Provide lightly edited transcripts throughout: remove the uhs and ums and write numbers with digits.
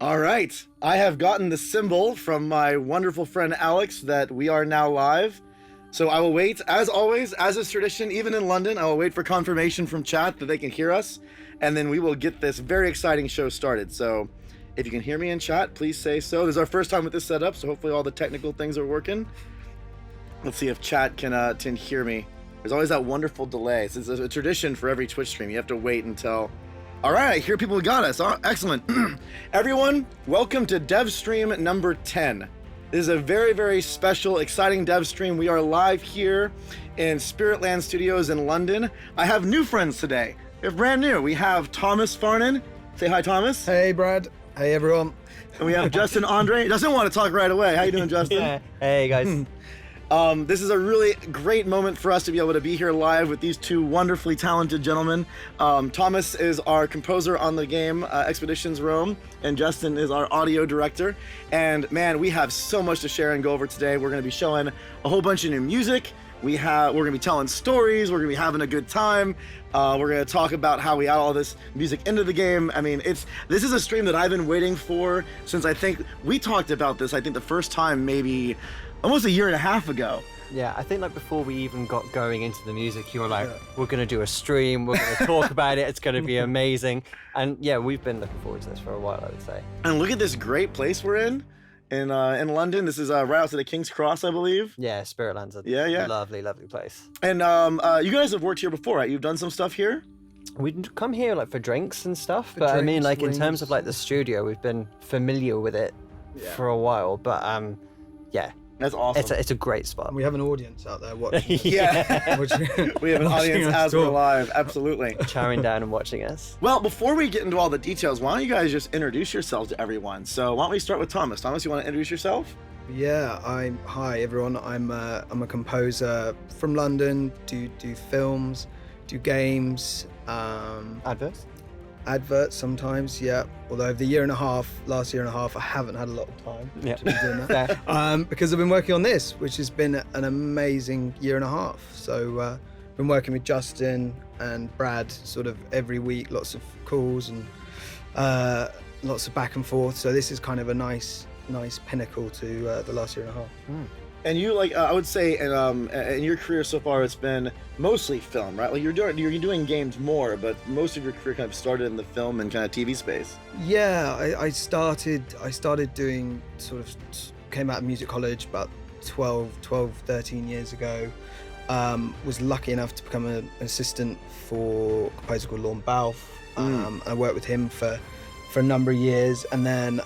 All right. I have gotten the symbol from my wonderful friend Alex that we are now live. So I will wait, as always, as is tradition, even in London, I will wait for confirmation from chat that they can hear us, and then we will get this very exciting show started. So if you can hear me in chat, please say so. This is our first time with this setup, so hopefully all the technical things are working. Let's see if chat can hear me. There's always that wonderful delay. It's a tradition for every Twitch stream. You have to wait until... All right, I hear people got us. Oh, excellent. Everyone, welcome to DevStream number 10. This is a very, very special, exciting DevStream. We are live here in Spiritland Studios in London. I have new friends today. They're brand new. We have Thomas Farnon. Say hi, Thomas. Hey, Brad. Hey, everyone. And we have Justin Andre. He doesn't want to talk right away. How you doing, Justin? Yeah. Hey, guys. This is a really great moment for us to be able to be here live with these two wonderfully talented gentlemen. Thomas is our composer on the game, Expeditions Rome, and Justin is our audio director. And man, we have so much to share and go over today. We're going to be showing a whole bunch of new music. We're going to be telling stories. We're going to be having a good time. We're going to talk about how we add all this music into the game. I mean, this is a stream that I've been waiting for since I think we talked about this. I think the first time maybe almost a year and a half ago. Yeah, I think like before we even got going into the music, you were like, we're going to do a stream, we're going to talk about it, it's going to be amazing. And yeah, we've been looking forward to this for a while, I would say. And look at this great place we're in London. This is right out to the King's Cross, I believe. Yeah, Spiritland's a lovely, lovely place. And you guys have worked here before, right? You've done some stuff here? We'd come here like for drinks and stuff, but I mean like in terms of like the studio, we've been familiar with it for a while, but yeah. That's awesome. It's a great spot. We have an audience out there watching. Yeah. We have an audience as we're live. Absolutely. Chowing down and watching us. Well, before we get into all the details, why don't you guys just introduce yourselves to everyone? So why don't we start with Thomas? Thomas, you want to introduce yourself? Yeah, hi everyone. I'm a composer from London. Do films, do games, adverts sometimes, yeah. Although over the last year and a half, I haven't had a lot of time to be doing that. Because I've been working on this, which has been an amazing year and a half. So been working with Justin and Brad sort of every week, lots of calls and lots of back and forth. So this is kind of a nice pinnacle to the last year and a half. And you, like, I would say, in your career so far, it's been mostly film, right? Like you're doing games more, but most of your career kind of started in the film and kind of TV space. Yeah, I started doing came out of music college about 13 years ago. Was lucky enough to become an assistant for a composer called Lorne Balfe. I worked with him for a number of years, and then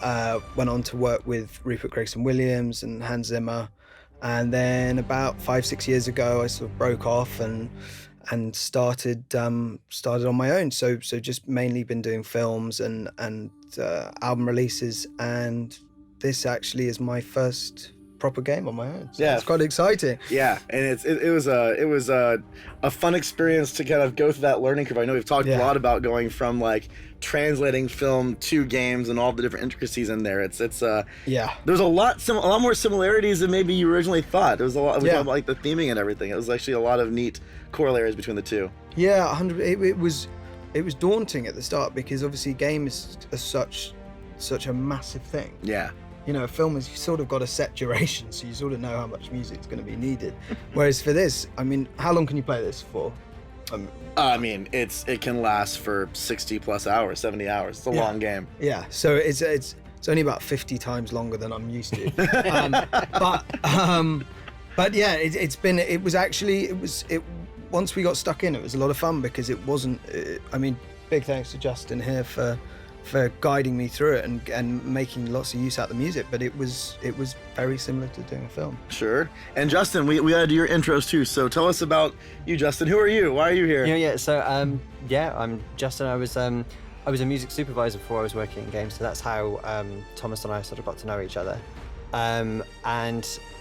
went on to work with Rupert Gregson-Williams and Hans Zimmer. And then about 5-6 years ago, I sort of broke off and started on my own. So just mainly been doing films and album releases. And this actually is my first proper game on my own. So it's quite exciting. Yeah, and it was a fun experience to kind of go through that learning curve. I know we've talked a lot about going from like translating film to games and all the different intricacies in there. It's there's a lot more similarities than maybe you originally thought. There was a lot we talked about like the theming and everything. It was actually a lot of neat corollaries between the two. Yeah, 100. It was daunting at the start because obviously game is such a massive thing. Yeah. You know, a film is, you sort of got a set duration, so you sort of know how much music is going to be needed. Whereas for this, I mean, how long can you play this for? I mean, it can last for 60 plus hours, 70 hours. It's a long game. Yeah, so it's only about 50 times longer than I'm used to. But yeah, once we got stuck in, it was a lot of fun because it wasn't. I mean, big thanks to Justin here for guiding me through it and making lots of use out of the music, but it was very similar to doing a film. Sure. And Justin, we gotta do your intros too, so tell us about you, Justin. Who are you? Why are you here? So I'm Justin. I was a music supervisor before I was working in games, so that's how Thomas and I sort of got to know each other. And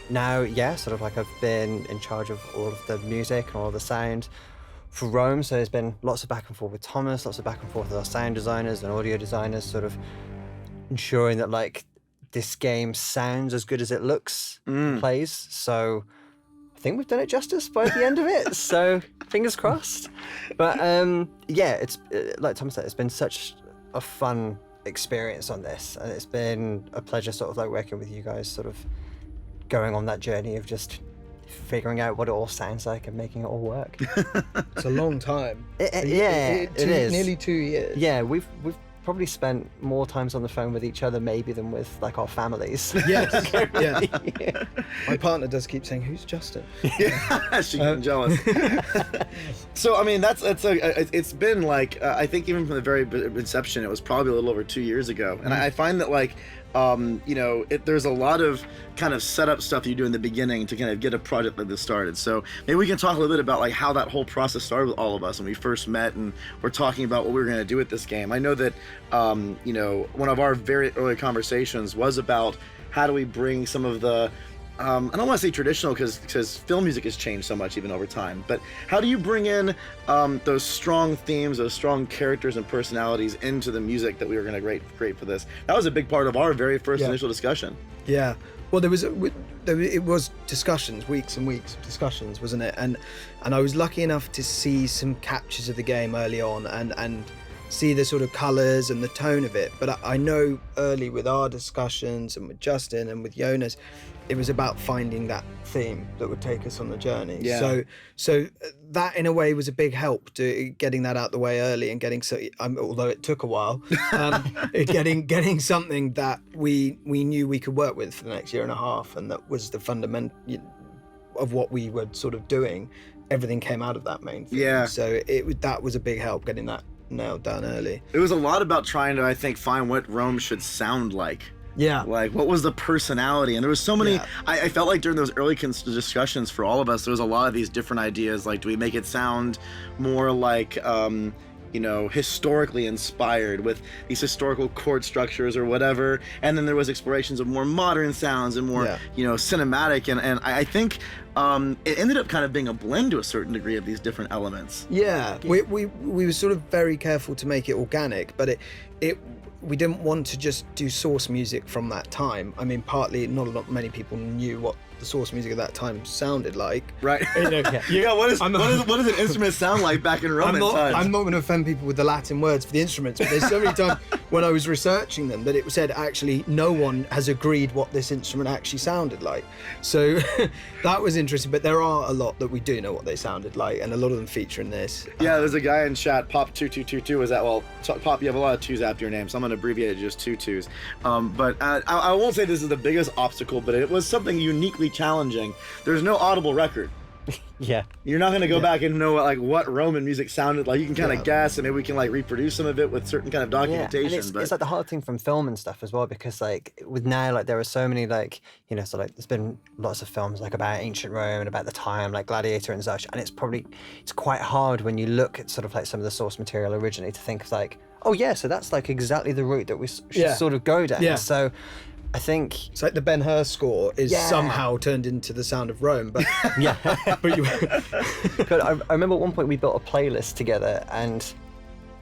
now, sort of like I've been in charge of all of the music and all of the sound for Rome, so there's been lots of back and forth with Thomas, lots of back and forth with our sound designers and audio designers, sort of ensuring that like this game sounds as good as it looks, plays. So I think we've done it justice by the end of it. So fingers crossed. But it's like Thomas said, it's been such a fun experience on this, and it's been a pleasure sort of like working with you guys, sort of going on that journey of just figuring out what it all sounds like and making it all work. It's a long time. It is nearly 2 years. Yeah, we've probably spent more times on the phone with each other maybe than with like our families. Yes. Yeah. My partner does keep saying, "Who's Justin?" Yeah, she's getting jealous. So I mean, it's been like I think even from the very inception, it was probably a little over 2 years ago, and I find that like there's a lot of kind of setup stuff you do in the beginning to kind of get a project like this started. So maybe we can talk a little bit about like how that whole process started with all of us when we first met and we're talking about what we were going to do with this game. I know that one of our very early conversations was about how do we bring some of the I don't want to say traditional because film music has changed so much even over time, but how do you bring in those strong themes, those strong characters and personalities into the music that we were going to create for this? That was a big part of our very first initial discussion. Yeah. Well, it was discussions, weeks and weeks of discussions, wasn't it? And I was lucky enough to see some captures of the game early on and see the sort of colours and the tone of it. But I know early with our discussions and with Justin and with Jonas, it was about finding that theme that would take us on the journey. Yeah. So that in a way was a big help to getting that out the way early and getting although it took a while, getting something that we knew we could work with for the next year and a half, and that was the fundament of what we were sort of doing. Everything came out of that main theme. Yeah. So that was a big help getting that nailed down early. It was a lot about trying to, I think, find what Rome should sound like. Yeah. Like, what was the personality? And there was so many, I felt like during those early discussions for all of us, there was a lot of these different ideas. Like, do we make it sound more like, historically inspired with these historical chord structures or whatever? And then there was explorations of more modern sounds and more, cinematic. And I think it ended up kind of being a blend to a certain degree of these different elements. Yeah. We were sort of very careful to make it organic, but we didn't want to just do source music from that time. I mean, partly not many people knew what the source music at that time sounded like. Right. What does an instrument sound like back in Roman times? I'm not going to offend people with the Latin words for the instruments, but there's so many times when I was researching them that it said actually no one has agreed what this instrument actually sounded like. So that was interesting, but there are a lot that we do know what they sounded like, and a lot of them feature in this. Yeah, there's a guy in chat, Pop2222, is that, well, Pop, you have a lot of twos after your name, so I'm going to abbreviate it to just 2 twos. But I won't say this is the biggest obstacle, but it was something uniquely challenging. There's no audible record. Yeah. You're not going to go back and know what Roman music sounded like. You can kind of guess, and maybe we can like reproduce some of it with certain kind of documentation. Yeah, and it's like the hard thing from film and stuff as well, because like with now, like there are so many like, so like there's been lots of films like about ancient Rome and about the time, like Gladiator and such, and it's quite hard when you look at sort of like some of the source material originally to think of like, oh yeah, so that's like exactly the route that we should sort of go down. Yeah. So I think it's like the Ben-Hur score is somehow turned into the Sound of Rome, but but I remember at one point we built a playlist together, and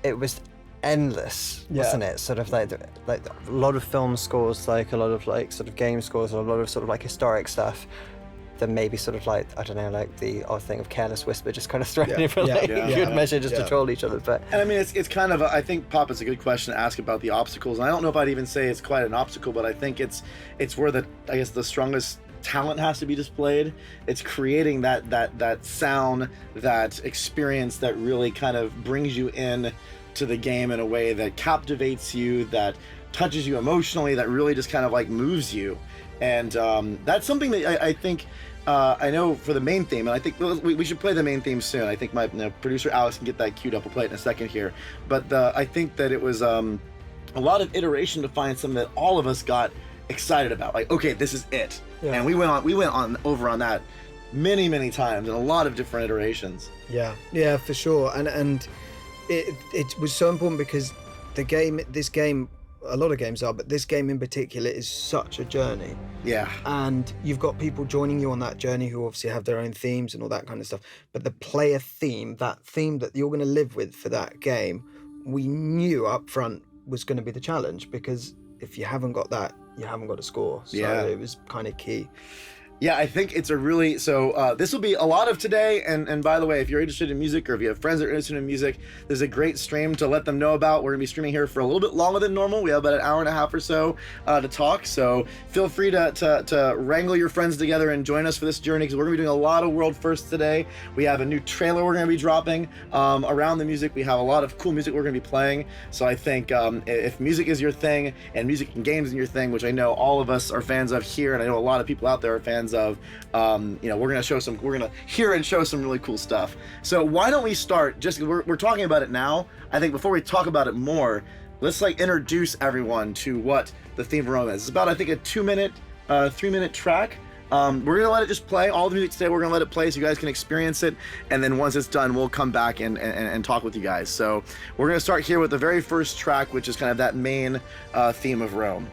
it was endless, wasn't it? Sort of like a lot of film scores, like a lot of like sort of game scores, a lot of sort of like historic stuff. Then maybe sort of like, I don't know, like the odd thing of Careless Whisper just kind of thrown in for like good measure just to troll each other. But and I mean, it's kind of I think, Pop, it's a good question to ask about the obstacles. And I don't know if I'd even say it's quite an obstacle, but I think it's where the strongest talent has to be displayed. It's creating that sound, that experience that really kind of brings you in to the game in a way that captivates you, that touches you emotionally, that really just kind of like moves you. And that's something that I think I know for the main theme, and I think we should play the main theme soon. I think my producer Alex can get that queued up. We'll play it in a second here. But I think that it was a lot of iteration to find something that all of us got excited about. Like, okay, this is it. Yeah. And we went over on that many times in a lot of different iterations. Yeah, for sure. And it was so important because this game. A lot of games are, but this game in particular is such a journey. Yeah. And you've got people joining you on that journey who obviously have their own themes and all that kind of stuff. But the player theme, that theme that you're going to live with for that game, we knew up front was going to be the challenge, because if you haven't got that, you haven't got a score. So it was kind of key. Yeah, I think it's a really, this will be a lot of today, and by the way, if you're interested in music or if you have friends that are interested in music, there's a great stream to let them know about. We're going to be streaming here for a little bit longer than normal. We have about an hour and a half or so to talk, so feel free to wrangle your friends together and join us for this journey, because we're going to be doing a lot of world firsts today. We have a new trailer we're going to be dropping around the music. We have a lot of cool music we're going to be playing, so I think if music is your thing, and music and games is your thing, which I know all of us are fans of here, and I know a lot of people out there are fans of, we're gonna hear and show some really cool stuff. So why don't we start, just we're talking about it now. I think before we talk about it more, let's introduce everyone to what the theme of Rome is. It's about, I think, a 3-minute track. We're gonna let it just play all the music today. We're gonna let it play so you guys can experience it, and then once it's done, we'll come back and talk with you guys. So we're gonna start here with the very first track, which is kind of that main theme of Rome.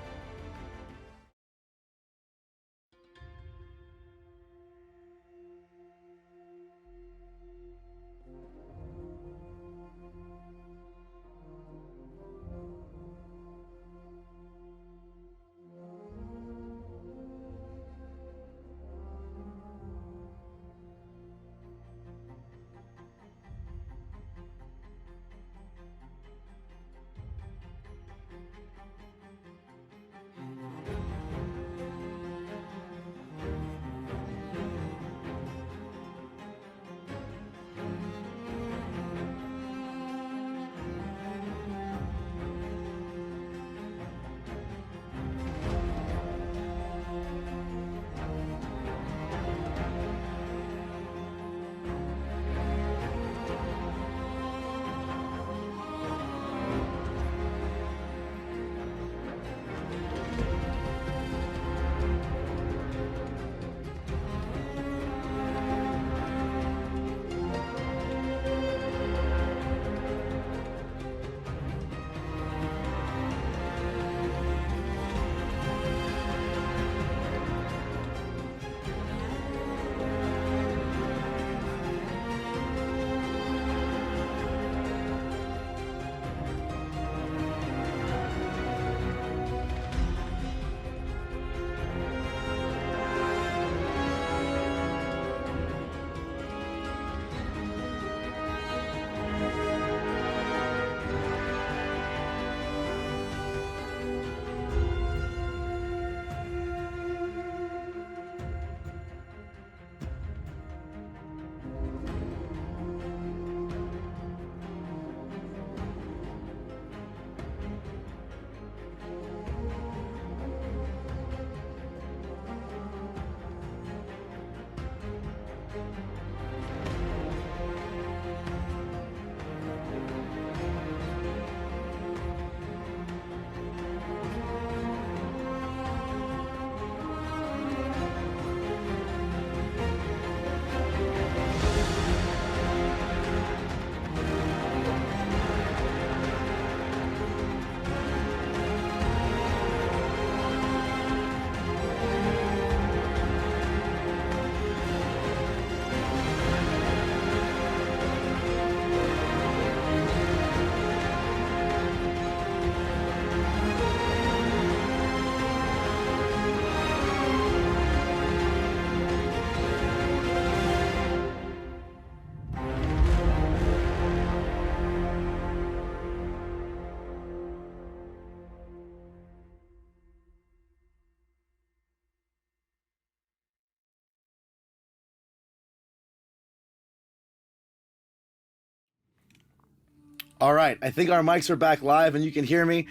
All right, I think our mics are back live and you can hear me.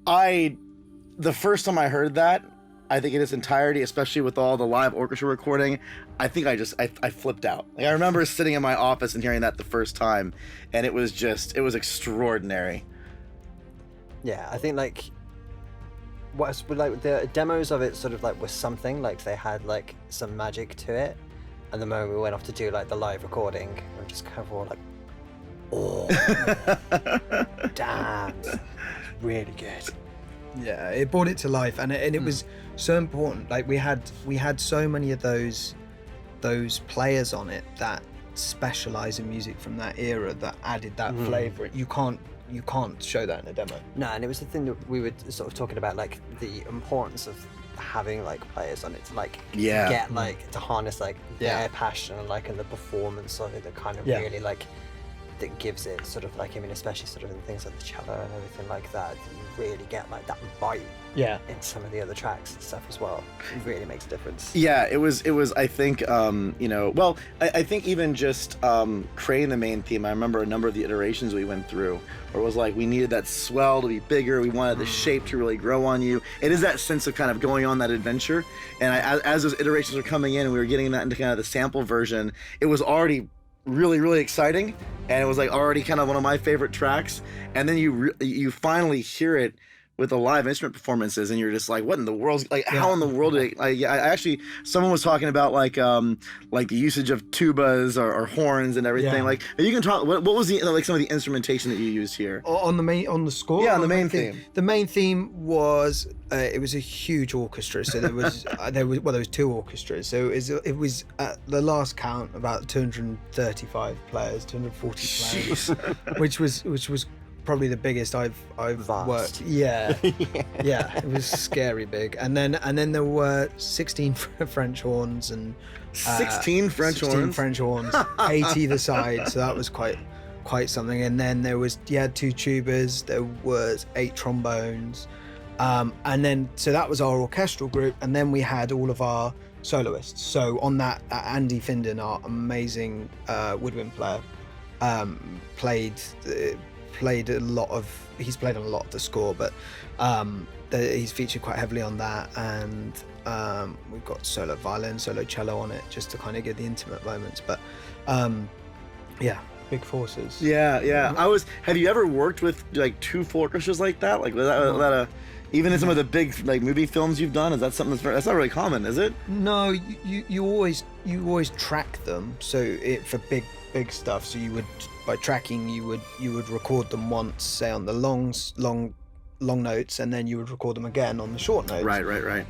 The first time I heard that, I think in its entirety, especially with all the live orchestra recording, I think I flipped out. I remember sitting in my office and hearing that the first time, and it was extraordinary. Yeah, I think the demos of it sort of was something, they had some magic to it, and the moment we went off to do the live recording, we're just kind of all oh, damn, it's really good. Yeah, it brought it to life, and it was so important. We had so many of those players on it that specialize in music from that era that added that flavor. You can't show that in a demo. No, and it was the thing that we were sort of talking about, the importance of having like players on it to like Yeah. get like to harness like their passion and like and the performance of it that kind of really like that gives it sort of like, I mean, especially sort of in things like the cello and everything like that, you really get like that bite in some of the other tracks and stuff as well. It really makes a difference. Yeah, it was I think you know, well, I think even just creating the main theme, I remember a number of the iterations we went through where it was like we needed that swell to be bigger, we wanted the shape to really grow on you. It is that sense of kind of going on that adventure, and as those iterations were coming in and we were getting that into kind of the sample version, it was already really exciting, and it was like already kind of one of my favorite tracks, and then you finally hear it with the live instrument performances, and you're just like, what in the world? Like, how in the world did it, like, I actually, someone was talking about like the usage of tubas or horns and everything. Like, you can talk. What was the like some of the instrumentation that you used here on the score? Yeah, on the main theme. The main theme was it was a huge orchestra. So there was there was two orchestras. So it was at the last count about 235 players, 240 players, which was probably the biggest I've worked. Yeah. It was scary big. And then there were 16 French horns and 16 French 16 horns. French horns, 8 either side. So that was quite something. And then there was 2 tubas, there was 8 trombones, and then so that was our orchestral group. And then we had all of our soloists. So on that, Andy Finden, our amazing woodwind player, played a lot of the score, but he's featured quite heavily on that, and we've got solo violin, solo cello on it, just to kind of get the intimate moments. But big forces. Have you ever worked with like 2 full orchestras like that? Like was that even in some of the big like movie films you've done, is that something that's not really common, is it? No, you always track them, so for big stuff. So you would, by tracking, you would record them once, say on the long notes, and then you would record them again on the short notes. Right.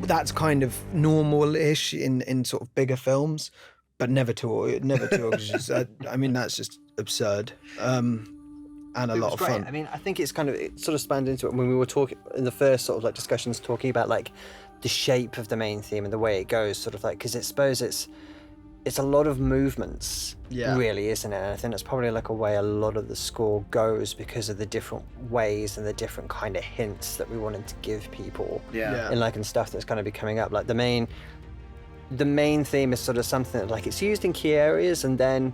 That's kind of normal-ish in sort of bigger films, but never two orchestras. I mean, that's just absurd. And a lot of fun. I mean, I think it sort of spanned into it when we were talking in the first sort of like discussions, talking about like the shape of the main theme and the way it goes, sort of like, because I suppose it's a lot of movements, really, isn't it? And I think that's probably like a way a lot of the score goes, because of the different ways and the different kind of hints that we wanted to give people. And stuff that's going to be coming up. Like the main theme is sort of something that, like, it's used in key areas, and then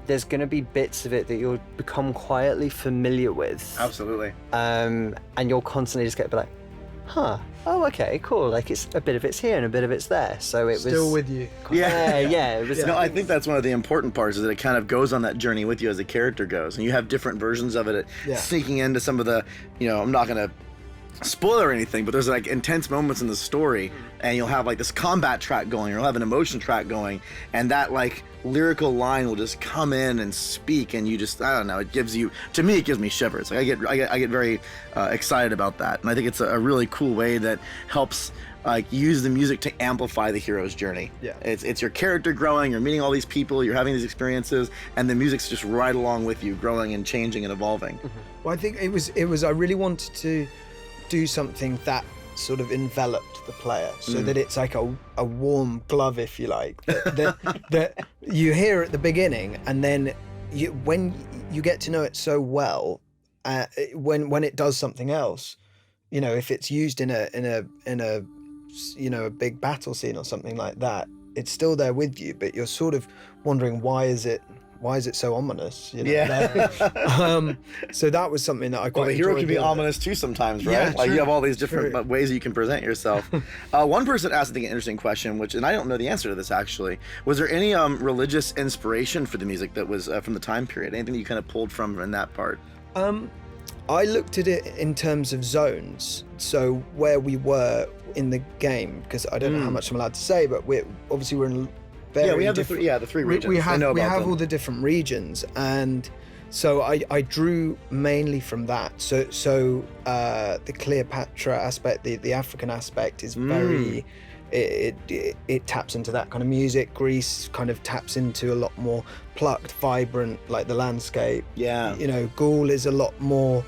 there's going to be bits of it that you'll become quietly familiar with. Absolutely. And you'll constantly just get like, oh, okay, cool. Like, it's a bit of it's here and a bit of it's there. So it was still with you. It was. No, I think that's one of the important parts, is that it kind of goes on that journey with you as the character goes, and you have different versions of it sneaking into some of the, I'm not gonna spoil or anything, but there's like intense moments in the story, and you'll have like this combat track going, or you'll have an emotion track going, and that like lyrical line will just come in and speak, and you just, I don't know, it gives me shivers. Like I get very excited about that, and I think it's a really cool way that helps like use the music to amplify the hero's journey. It's your character growing, you're meeting all these people, you're having these experiences, and the music's just right along with you, growing and changing and evolving. Well, I think it was I really wanted to do something that sort of enveloped the player, so that it's like a warm glove, if you like, that you hear at the beginning, and then when you get to know it so well, when it does something else, if it's used in a a big battle scene or something like that, it's still there with you, but you're sort of wondering, why is it so ominous? So that was something that I quite enjoyed. The hero can be ominous too sometimes, right? Yeah, like true. You have all these different ways that you can present yourself. One person asked, I think, an interesting question, and I don't know the answer to this actually. Was there any religious inspiration for the music that was from the time period? Anything you kind of pulled from in that part? I looked at it in terms of zones. So where we were in the game, because I don't know how much I'm allowed to say, but we're in we have the 3 regions. We have them. all the different regions, and so I drew mainly from that. So the Cleopatra aspect, the African aspect, is very. It taps into that kind of music. Greece kind of taps into a lot more plucked, vibrant, like the landscape. Gaul is a lot more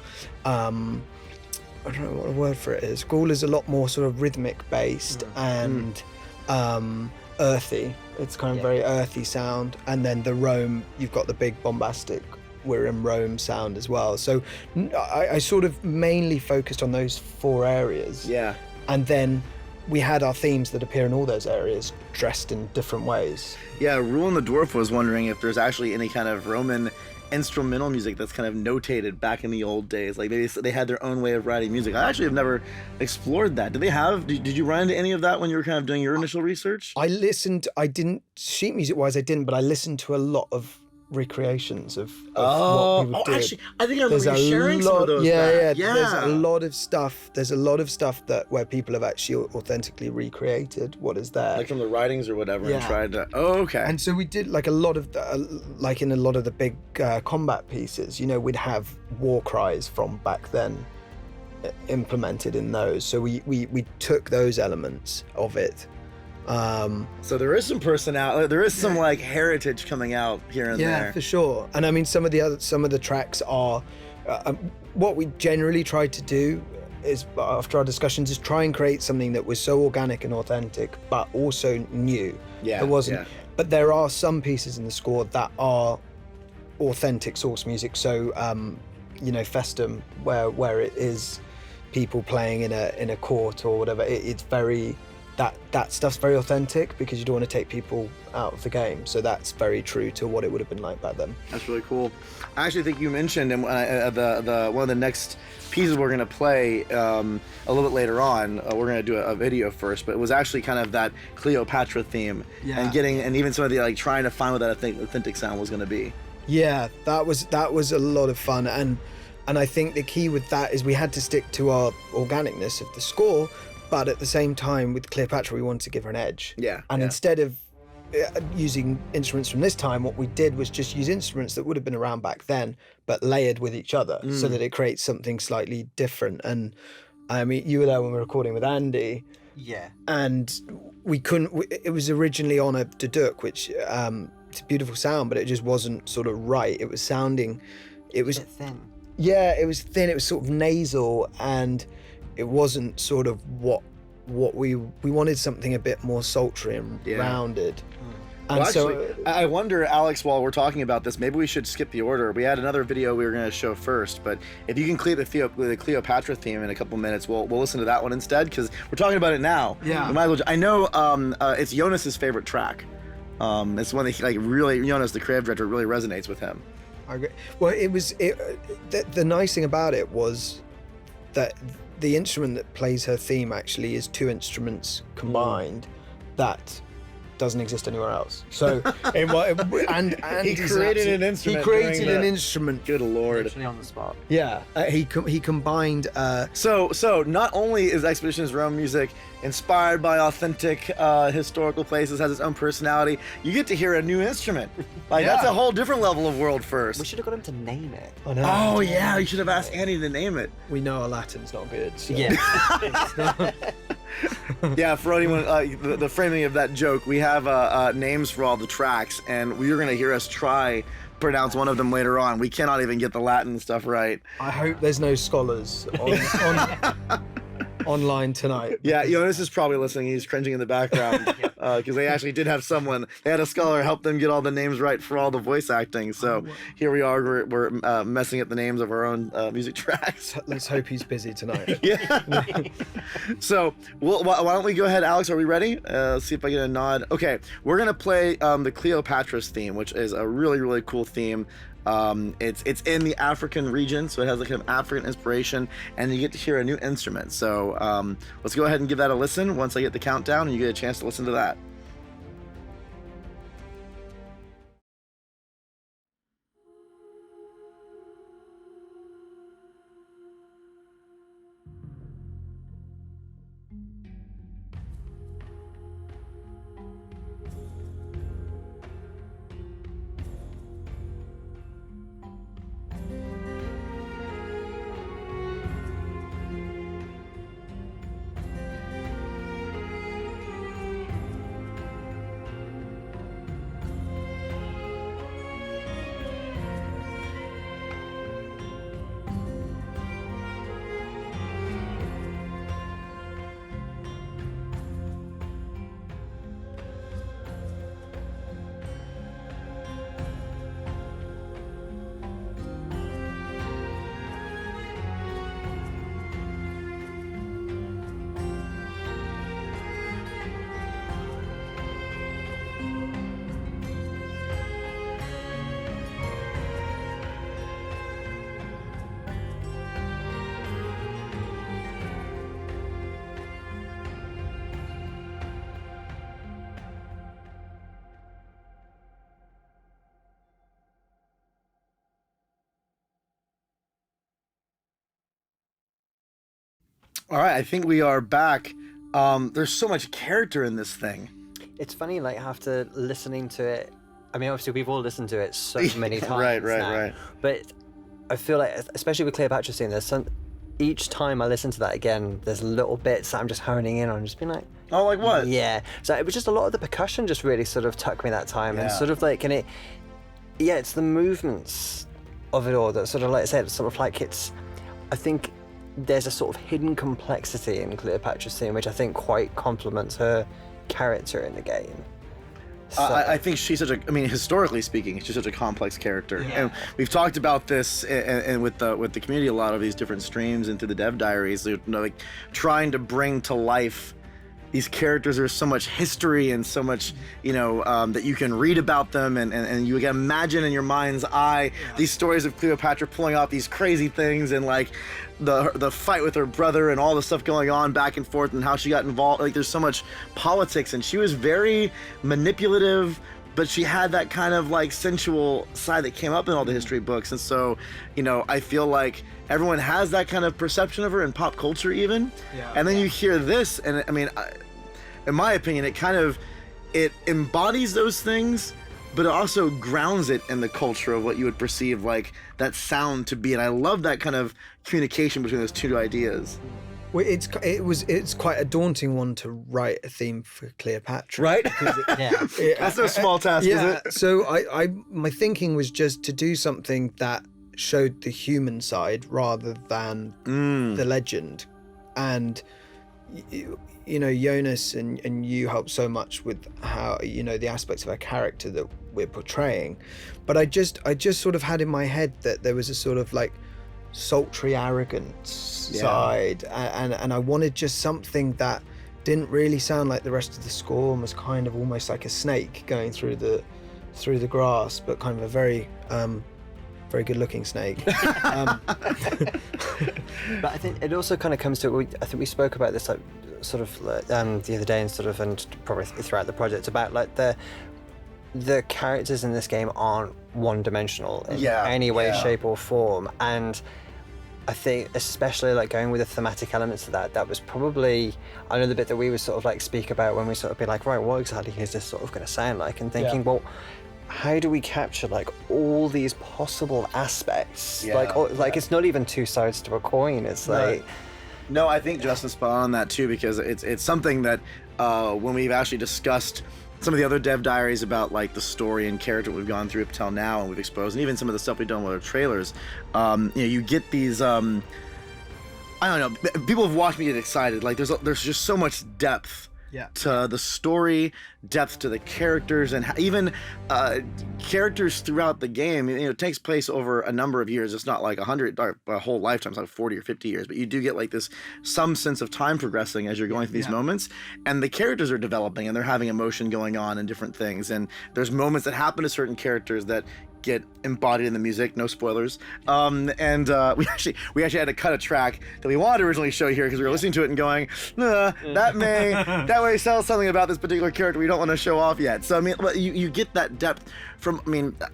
I don't know what the word for it is. Gaul is a lot more sort of rhythmic based and earthy. It's kind of very earthy sound. And then the Rome, you've got the big bombastic "we're in Rome" sound as well. So I sort of mainly focused on those 4 areas. Yeah. And then we had our themes that appear in all those areas, dressed in different ways. Yeah, Rulin the Dwarf was wondering if there's actually any kind of Roman instrumental music that's kind of notated back in the old days. Like maybe they had their own way of writing music. I actually have never explored that. Did you run into any of that when you were kind of doing your initial research? I didn't, sheet music wise I didn't, but I listened to a lot of recreations of what people did. Actually, I think I remember you sharing some of those. Yeah. There's a lot of stuff. There's a lot of stuff that where people have actually authentically recreated what is there, like from the writings or whatever, and tried to. Oh, okay. And so we did like a lot of like in a lot of the big combat pieces. You know, we'd have war cries from back then implemented in those. So we took those elements of it. So there is some personality, there is some like heritage coming out here and there. Yeah, for sure. And I mean, some of the tracks are what we generally tried to do is, after our discussions, is try and create something that was so organic and authentic, but also new. Yeah, it wasn't. Yeah. But there are some pieces in the score that are authentic source music. So, you know, Festum, where it is people playing in a court or whatever, it's very. That stuff's very authentic because you don't want to take people out of the game. So that's very true to what it would have been like back then. That's really cool. I actually think you mentioned in the one of the next pieces we're going to play a little bit later on. We're going to do a video first, but it was actually kind of that Cleopatra theme and even some of the like trying to find what that authentic sound was going to be. Yeah, that was a lot of fun, and I think the key with that is we had to stick to our organicness of the score. But at the same time, with Cleopatra, we wanted to give her an edge. Yeah. And instead of using instruments from this time, what we did was just use instruments that would have been around back then, but layered with each other so that it creates something slightly different. And I mean, you were there when we were recording with Andy. Yeah. And we couldn't, it was originally on a Duduk, which it's a beautiful sound, but it just wasn't sort of right. It was sounding, it was a bit thin. Yeah, it was thin. It was sort of nasal, and it wasn't sort of what we wanted, something a bit more sultry and rounded. And well, actually, I wonder, Alex, while we're talking about this, maybe we should skip the order. We had another video we were going to show first, but if you can clear the Cleopatra theme in a couple minutes, we'll listen to that one instead, because we're talking about it now. Yeah. We might as well, I know it's Jonas's favorite track. It's one that he, like, really, Jonas, the creative director, really resonates with him. I agree. Well, the nice thing about it was that the instrument that plays her theme actually is 2 instruments combined that doesn't exist anywhere else. So and he created an instrument. He created an instrument. Good Lord. Literally on the spot. Yeah, he combined. So not only is Expeditions Rome music inspired by authentic historical places, has its own personality, you get to hear a new instrument. Like that's a whole different level of world first. We should have got him to name it. I know. Oh yeah, you should have asked Andy to name it. We know our Latin's not good. So. Yeah. Yeah, for anyone, the framing of that joke, we have names for all the tracks, and you're going to hear us try pronounce one of them later on. We cannot even get the Latin stuff right. I hope there's no scholars online tonight. Yeah, Jonas is probably listening. He's cringing in the background because they actually did have they had a scholar help them get all the names right for all the voice acting. So here we are, we're messing up the names of our own music tracks. Let's hope he's busy tonight. Yeah. So why don't we go ahead, Alex? Are we ready? See if I get a nod. Okay, we're gonna play the Cleopatra's theme, which is a really, really cool theme. It's in the African region, so it has like an African inspiration, and you get to hear a new instrument. So let's go ahead and give that a listen once I get the countdown, and you get a chance to listen to that. All right, I think we are back. There's so much character in this thing. It's funny, like, after listening to it, I mean, obviously we've all listened to it so many times Right. but I feel like, especially with Cleopatra scene, each time I listen to that again, there's little bits that I'm just honing in on, just being like, Oh, like what? yeah. So it was just a lot of the percussion just really sort of took me that time, and Yeah. sort of like, it's the movements of it all that sort of, like I said, sort of like I think there's a sort of hidden complexity in Cleopatra's scene, which I think quite complements her character in the game. So, I think she's historically speaking, she's such a complex character, Yeah. and we've talked about this and with the community, a lot of these different streams and through the dev diaries, like trying to bring to life these characters. There's so much history and so much, that you can read about them, and you can imagine in your mind's eye these stories of Cleopatra pulling off these crazy things, and like the fight with her brother and all the stuff going on back and forth, and how she got involved. Like, there's so much politics, and she was very manipulative, but she had that kind of like sensual side that came up in all the history books. And so, I feel like everyone has that kind of perception of her in pop culture even. And then you hear this, and I mean, in my opinion, it embodies those things, but it also grounds it in the culture of what you would perceive like that sound to be. And I love that kind of communication between those two ideas. Well, it's quite a daunting one to write a theme for Cleopatra, Right? yeah. That's no small task, is it? So my thinking was just to do something that showed the human side rather than the legend. And Jonas and you helped so much with how the aspects of her character that we're portraying, but I just sort of had in my head that there was a sort of like sultry arrogance side, and I wanted just something that didn't really sound like the rest of the score, and was kind of almost like a snake going through the grass, but kind of a very good looking snake. But I think it also kind of comes to, I think we spoke about this like sort of the other day, and probably throughout the project, about like the characters in this game aren't one-dimensional in any way, shape or form. And I think especially like going with the thematic elements of that was probably, I know the bit that we would sort of like speak about when we sort of be like, right, what exactly is this sort of going to sound like, and thinking, well, how do we capture like all these possible aspects? It's not even two sides to a coin. It's like, no, I think Justin's spot on that too, because it's something that when we've actually discussed some of the other dev diaries about like the story and character we've gone through up till now, and we've exposed, and even some of the stuff we've done with our trailers, you get these I don't know, people have watched me get excited. Like there's just so much depth to the story, depth to the characters, and even characters throughout the game. It takes place over a number of years. It's not like 100 or a whole lifetime. It's like 40 or 50 years, but you do get like some sense of time progressing as you're going through these moments, and the characters are developing, and they're having emotion going on and different things, and there's moments that happen to certain characters that get embodied in the music. No spoilers. We actually had to cut a track that we wanted to originally show here, because we were listening to it and going, that way sells something about this particular character we don't want to show off yet. So I mean, you get that depth from,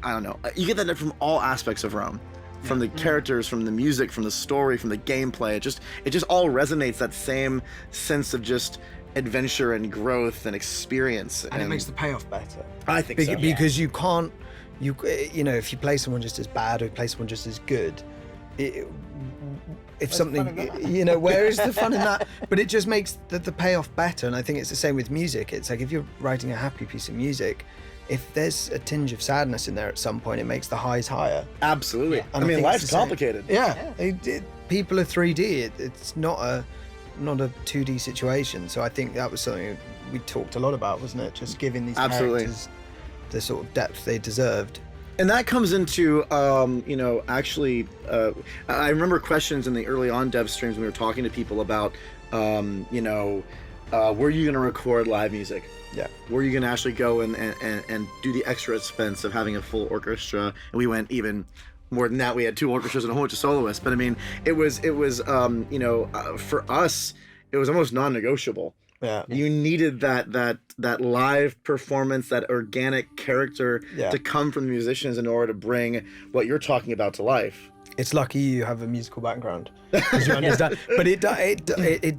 I don't know, you get that depth from all aspects of Rome, from the characters, from the music, from the story, from the gameplay. It just all resonates, that same sense of just adventure and growth and experience, and it makes the payoff better. I think so. Because you can't. If you play someone just as bad or play someone just as good, where is the fun in that? But it just makes the payoff better. And I think it's the same with music. It's like if you're writing a happy piece of music, if there's a tinge of sadness in there at some point, it makes the highs higher. Absolutely. I mean, life's complicated. People are 3D. It's not a 2D situation. So I think that was something we talked a lot about, wasn't it? Just giving these characters the sort of depth they deserved. And that comes into, I remember questions in the early on dev streams when we were talking to people about, were you going to record live music? Yeah. Were you going to actually go and do the extra expense of having a full orchestra? And we went even more than that. We had 2 orchestras and a whole bunch of soloists. But I mean, it was for us, it was almost non-negotiable. Yeah. You needed that live performance, that organic character to come from the musicians in order to bring what you're talking about to life. It's lucky you have a musical background, because you understand. But it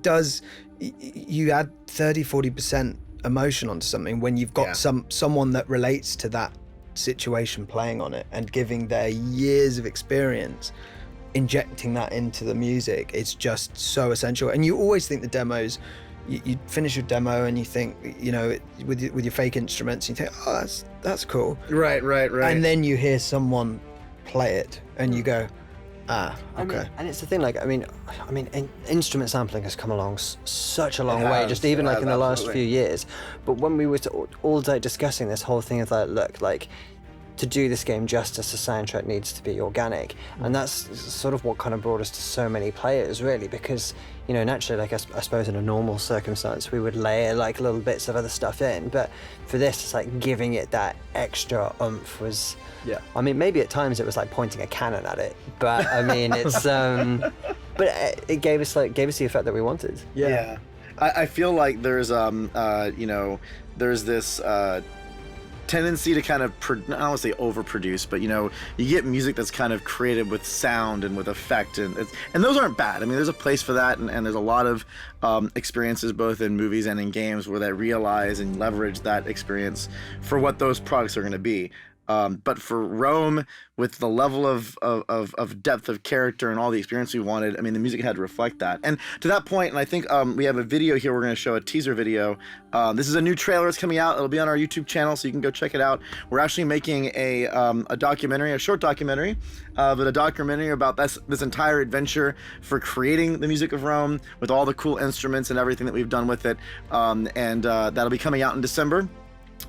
does. You add 30-40% emotion onto something when you've got someone that relates to that situation playing on it and giving their years of experience, injecting that into the music. It's just so essential. And you always think the demos, you finish your demo and you think, you know, with your fake instruments, you think, oh, that's cool. Right. And then you hear someone play it and you go, okay. I mean, and it's the thing, like, I mean, instrument sampling has come along such a long way, just even like in the last few years. But when we were all day discussing this whole thing of like, look, like, to do this game justice, the soundtrack needs to be organic. And that's sort of what kind of brought us to so many players, really, because, you know, naturally, like, I suppose in a normal circumstance, we would layer like little bits of other stuff in. But for this, it's like giving it that extra oomph was, I mean, maybe at times it was like pointing a cannon at it, but I mean, it's, but it gave us the effect that we wanted. Yeah. I feel like there's, you know, there's this, tendency to kind of, I don't want to say overproduce, but, you know, you get music that's kind of created with sound and with effect, and those aren't bad. I mean, there's a place for that, and there's a lot of experiences both in movies and in games where they realize and leverage that experience for what those products are going to be. But for Rome, with the level of depth of character and all the experience we wanted, I mean, the music had to reflect that. And to that point, and I think we have a video here, we're going to show a teaser video. This is a new trailer that's coming out. It'll be on our YouTube channel, so you can go check it out. We're actually making a documentary, a short documentary, but a documentary about this entire adventure for creating the music of Rome with all the cool instruments and everything that we've done with it. And that'll be coming out in December.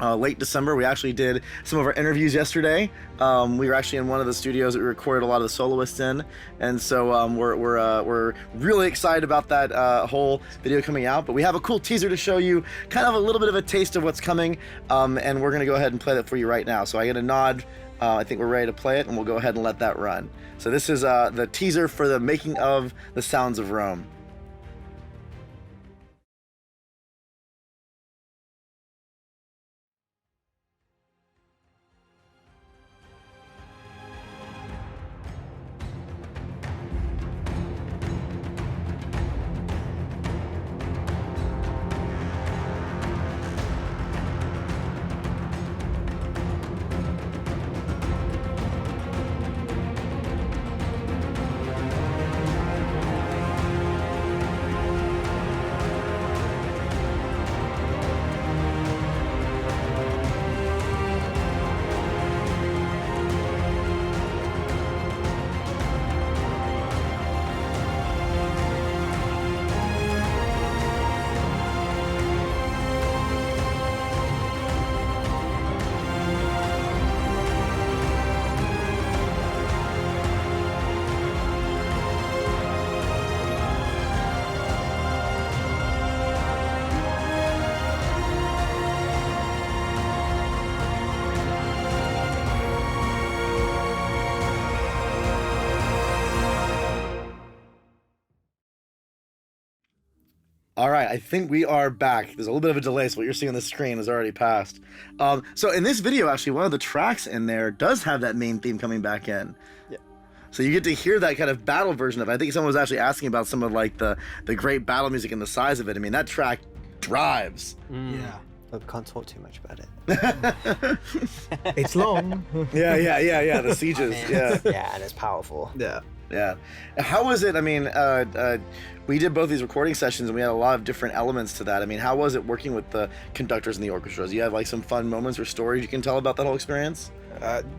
Late December. We actually did some of our interviews yesterday. We were actually in one of the studios that we recorded a lot of the soloists in, and so we're really excited about that whole video coming out. But we have a cool teaser to show you, kind of a little bit of a taste of what's coming, and we're gonna go ahead and play that for you right now. So I get a nod. I think we're ready to play it, and we'll go ahead and let that run. So this is the teaser for the making of The Sounds of Rome. All right, I think we are back. There's a little bit of a delay, so what you're seeing on the screen has already passed. So in this video, actually, one of the tracks in there does have that main theme coming back in. Yeah. So you get to hear that kind of battle version of it. I think someone was actually asking about some of like the great battle music and the size of it. I mean, that track drives. Yeah. I can't talk too much about it. It's long. Yeah. The sieges. Yeah, and it's powerful. Yeah. How was it? I mean, we did both these recording sessions and we had a lot of different elements to that. I mean, how was it working with the conductors and the orchestras? You have like some fun moments or stories you can tell about that whole experience?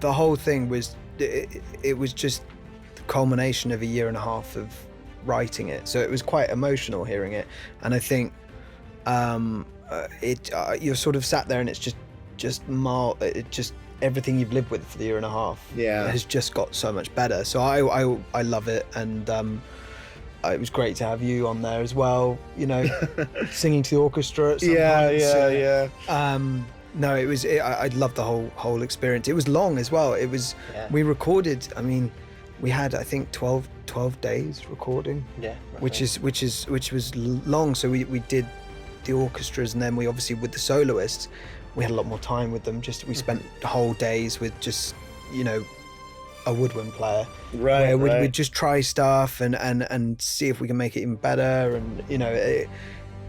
The whole thing was, it was just the culmination of a year and a half of writing it. So it was quite emotional hearing it. And I think you're sort of sat there and it's just everything you've lived with for the year and a half has just got so much better. So I love it, and it was great to have you on there as well, you know, singing to the orchestra at some points. No, it was I loved the whole experience. It was long as well. It was we recorded, I mean, we had I think 12 days recording, which was long. So we did the orchestras, and then we obviously with the soloists we had a lot more time with them. We spent whole days with just, you know, a woodwind player. Right, Where right. we'd just try stuff and see if we can make it even better. And you know,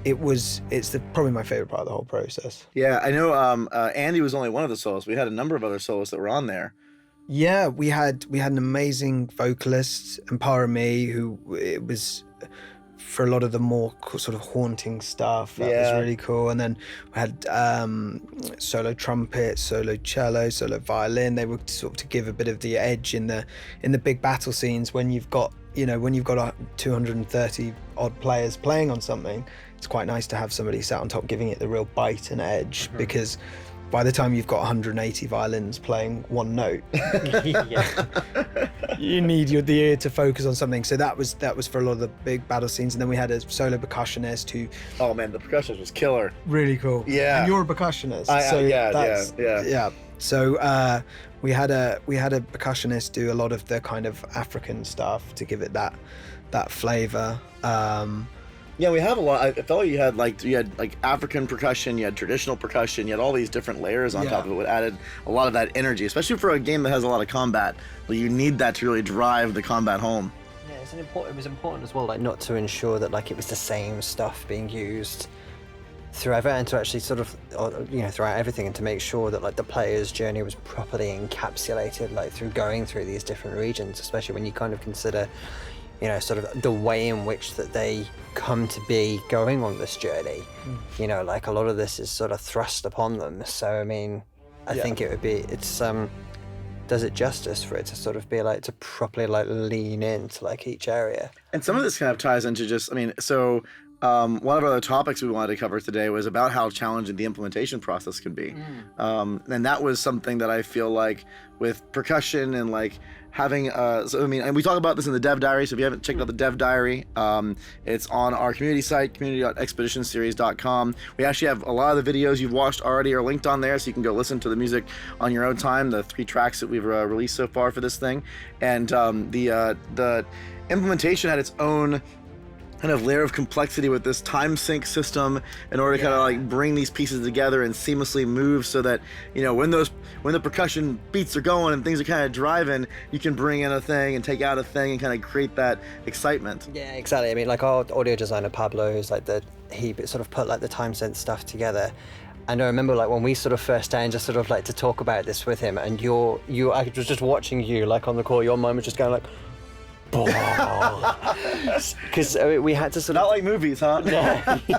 it's probably my favorite part of the whole process. Yeah, I know. Andy was only one of the soloists. We had a number of other soloists that were on there. Yeah, we had an amazing vocalist, Empara Me, who it was for a lot of the more sort of haunting stuff. That was really cool. And then we had solo trumpet, solo cello, solo violin. They were sort of to give a bit of the edge in the big battle scenes when you've got 230 odd players playing on something. It's quite nice to have somebody sat on top giving it the real bite and edge, because by the time you've got 180 violins playing one note, you need the ear to focus on something. So that was for a lot of the big battle scenes. And then we had a solo percussionist who... Oh man, the percussionist was killer. Really cool. Yeah. And you're a percussionist. Yeah. So we had a percussionist do a lot of the kind of African stuff to give it that flavor. Yeah, we have a lot. I felt like you had like African percussion, you had traditional percussion, you had all these different layers on top of it, which added a lot of that energy, especially for a game that has a lot of combat. Like, you need that to really drive the combat home. Yeah, it was important as well, like not to ensure that like it was the same stuff being used throughout, and to actually sort of, throughout everything, and to make sure that like the player's journey was properly encapsulated, like through going through these different regions, especially when you kind of consider, sort of the way in which that they come to be going on this journey. Like a lot of this is sort of thrust upon them. So I mean, I think it's does it justice for it to sort of be like to properly like lean into like each area. And some of this kind of ties into just, one of our other topics we wanted to cover today was about how challenging the implementation process can be. And that was something that I feel like with percussion and like having, and we talk about this in the Dev Diary, so if you haven't checked out the Dev Diary, it's on our community site, community.expeditionseries.com. We actually have a lot of the videos you've watched already are linked on there, so you can go listen to the music on your own time, the 3 tracks that we've released so far for this thing. And the implementation had its own kind of layer of complexity with this time sync system in order to kind of like bring these pieces together and seamlessly move, so that when the percussion beats are going and things are kind of driving, you can bring in a thing and take out a thing and kind of create that excitement. Yeah, exactly. I mean, like our audio designer Pablo, who's like he sort of put like the time sync stuff together. And I remember like when we sort of first started just sort of like to talk about this with him, and I was just watching you like on the call, your mind was just going like, because we had to sort of... Not like movies, huh?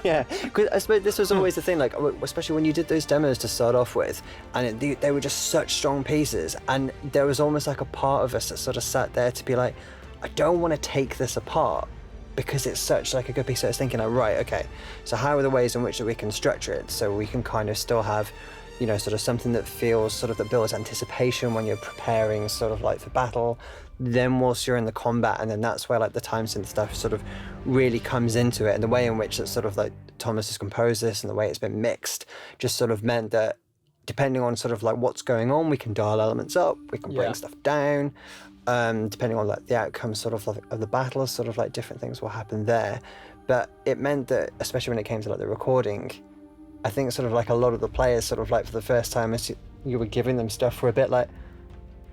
Yeah. Because I suppose this was always the thing, like, especially when you did those demos to start off with, and they were just such strong pieces, and there was almost like a part of us that sort of sat there to be like, I don't want to take this apart, because it's such like a good piece. So I was thinking, right, okay, so how are the ways in which we can structure it so we can kind of still have, sort of something that feels sort of that builds anticipation when you're preparing sort of like for battle, then whilst you're in the combat, and then that's where like the time synth stuff sort of really comes into it, and the way in which it's sort of like Thomas has composed this and the way it's been mixed just sort of meant that depending on sort of like what's going on, we can dial elements up, we can bring stuff down, depending on like the outcome sort of like of the battle, sort of like different things will happen there. But it meant that, especially when it came to like the recording, I think sort of like a lot of the players sort of like for the first time as you were giving them stuff were a bit like,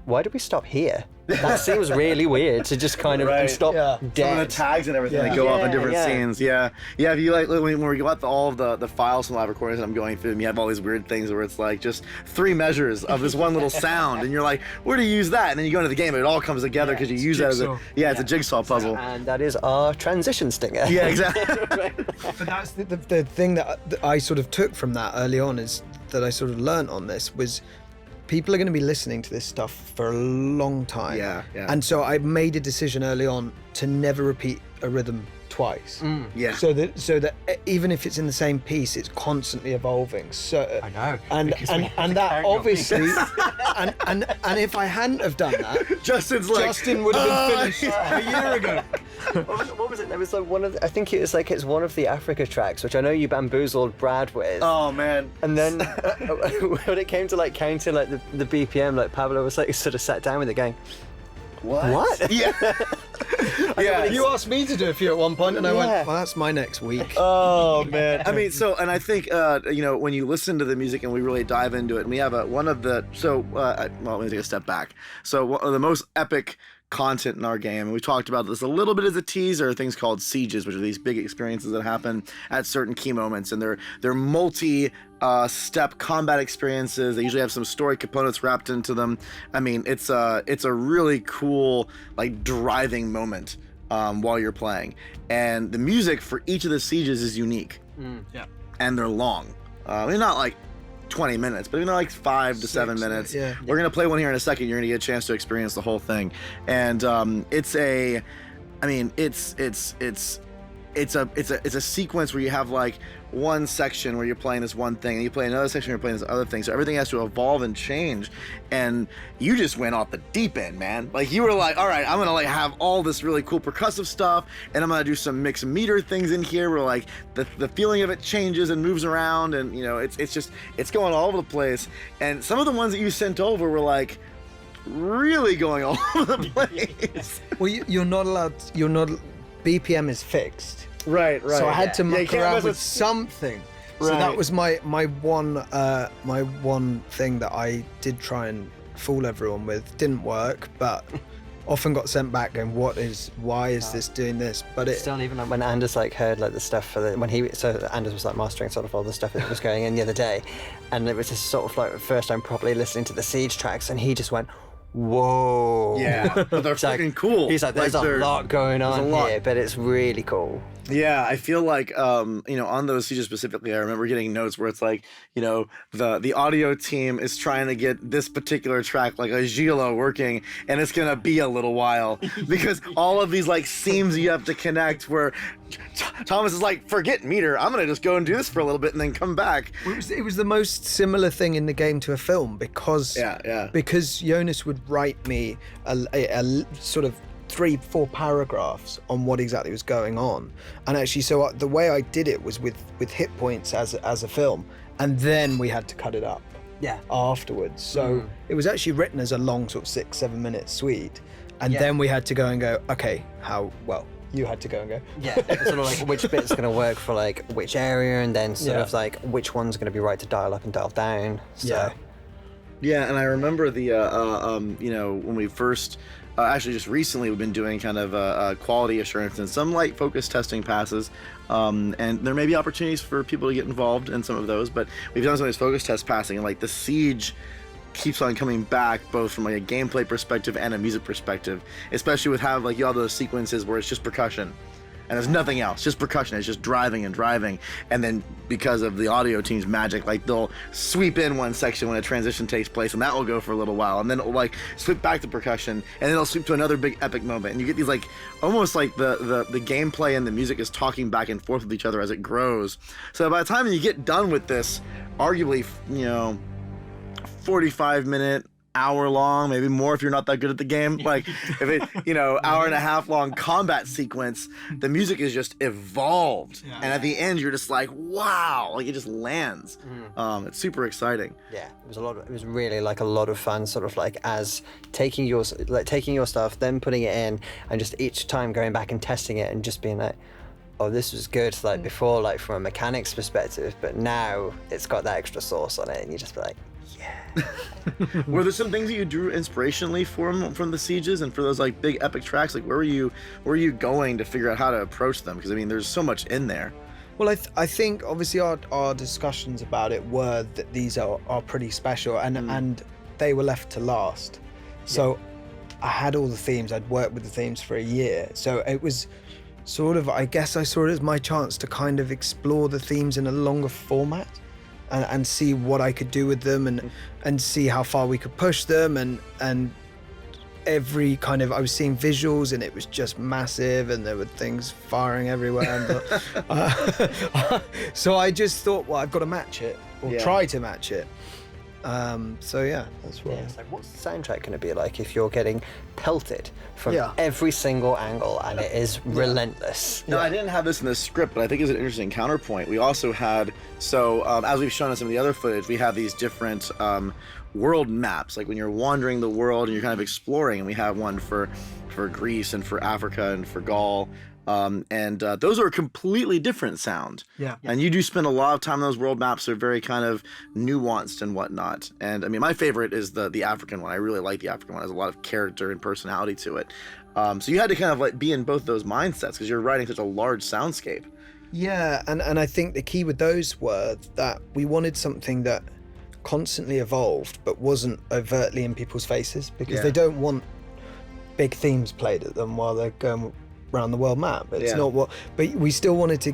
why did we stop here? That seems really weird to just kind of stop dead. Some of the tags and everything that go off in different scenes. Yeah. If you like when we got all of the files from live recordings and I'm going through them, you have all these weird things where it's like just 3 measures of this one little sound, and you're like, where do you use that? And then you go into the game and it all comes together because you use that as it's a jigsaw puzzle. And that is our transition stinger. Yeah, exactly. But that's the thing that I sort of took from that early on, is that I sort of learned on this was, people are going to be listening to this stuff for a long time. Yeah. And so I made a decision early on to never repeat a rhythm twice. Yeah. So that even if it's in the same piece, it's constantly evolving. So I know. And that obviously and if I hadn't have done that, Justin would have been finished a year ago. What was it? There was like I think it's one of the Africa tracks, which I know you bamboozled Brad with. Oh man. And then when it came to like counting like the BPM, like Pablo was like sort of sat down with it going, what? Yeah. Yeah. You asked me to do a few at one point, and I Yeah. went, well, that's my next week. Oh man! I mean, and I think when you listen to the music and we really dive into it, and we have let me take a step back. So one of the most epic content in our game, and we talked about this a little bit as a teaser, are things called sieges, which are these big experiences that happen at certain key moments, and they're multi step combat experiences. They usually have some story components wrapped into them. I mean, it's a really cool like driving moment while you're playing, and the music for each of the sieges is unique. Yeah. And they're long. I mean, not like 20 minutes, but like 5 to 7 minutes. Yeah. We're gonna play one here in a second. You're gonna get a chance to experience the whole thing, and it's a sequence where you have like one section where you're playing this one thing, and you play another section where you're playing this other thing. So everything has to evolve and change, and you just went off the deep end, man. Like you were like, all right, I'm gonna like have all this really cool percussive stuff, and I'm gonna do some mixed meter things in here where like the feeling of it changes and moves around, and it's going all over the place. And some of the ones that you sent over were like really going all over the place. Well, you're not allowed. BPM is fixed. Right. So I had to you muck can't around mess with something. So Right. that was my one thing that I did try and fool everyone with. Didn't work, but often got sent back going, why is this doing this? But it Still, even like when Anders like heard like the stuff so Anders was like mastering sort of all the stuff that was going in the other day, and it was just sort of like first time properly listening to the Siege tracks, and he just went, whoa. Yeah, but they're It's like- fucking cool. He's like, there's a lot going on here, but it's really cool. Yeah, I feel like on those sieges specifically, I remember getting notes where it's like, the audio team is trying to get this particular track like a Gilo working, and it's gonna be a little while because all of these like seams you have to connect where Thomas is like, forget meter, I'm gonna just go and do this for a little bit and then come back. it was the most similar thing in the game to a film because Jonas would write me a sort of 3-4 paragraphs on what exactly was going on, and actually so the way I did it was with hit points as a film, and then we had to cut it up afterwards. So it was actually written as a long sort of 6-7 minute suite, and then we had to go and go, okay, you had to go and go. Yeah, it's sort of like which bit's going to work for like which area, and then sort of like which one's going to be right to dial up and dial down. So. Yeah, and I remember the when we first actually just recently we've been doing kind of quality assurance and some light focus testing passes, and there may be opportunities for people to get involved in some of those, but we've done some of these focus test passing, and like the Siege keeps on coming back both from like a gameplay perspective and a music perspective, especially with how like you have those sequences where it's just percussion and there's nothing else, just percussion. It's just driving, and then because of the audio team's magic, like they'll sweep in one section when a transition takes place, and that will go for a little while, and then it'll like sweep back to percussion, and then it'll sweep to another big epic moment, and you get these like almost like the gameplay and the music is talking back and forth with each other as it grows. So by the time you get done with this, arguably 45-minute, hour long, maybe more if you're not that good at the game, like if it hour and a half long combat sequence, the music is just evolved, and at the end you're just like, wow, like it just lands. It's super exciting. Yeah, it was really like a lot of fun, sort of like as taking your stuff, then putting it in, and just each time going back and testing it and just being like, oh, this was good like before, like from a mechanics perspective, but now it's got that extra sauce on it, and you just be like, Were there some things that you drew inspirationally from the Sieges and for those like big epic tracks? Like where were you going to figure out how to approach them? Because I mean, there's so much in there. Well, I think obviously our discussions about it were that these are pretty special, and they were left to last. So I had all the themes. I'd worked with the themes for a year, so it was sort of, I guess I saw it as my chance to kind of explore the themes in a longer format. And see what I could do with them, and see how far we could push them, and every kind of, I was seeing visuals and it was just massive, and there were things firing everywhere. So I just thought, well, I've got to match it, or try to match it. So yeah, that's what. Yeah, it's like, what's the soundtrack going to be like if you're getting pelted from every single angle and it is relentless? No, I didn't have this in the script, but I think it's an interesting counterpoint. We also had, as we've shown in some of the other footage, we have these different world maps, like when you're wandering the world and you're kind of exploring, and we have one for Greece and for Africa and for Gaul. Those are a completely different sound. Yeah. And you do spend a lot of time on those world maps. They're very kind of nuanced and whatnot. And I mean, my favorite is the African one. I really like the African one. It has a lot of character and personality to it. So you had to kind of like be in both those mindsets because you're writing such a large soundscape. Yeah, and I think the key with those were that we wanted something that constantly evolved but wasn't overtly in people's faces, because they don't want big themes played at them while they're going around the world map. It's not what, but we still wanted to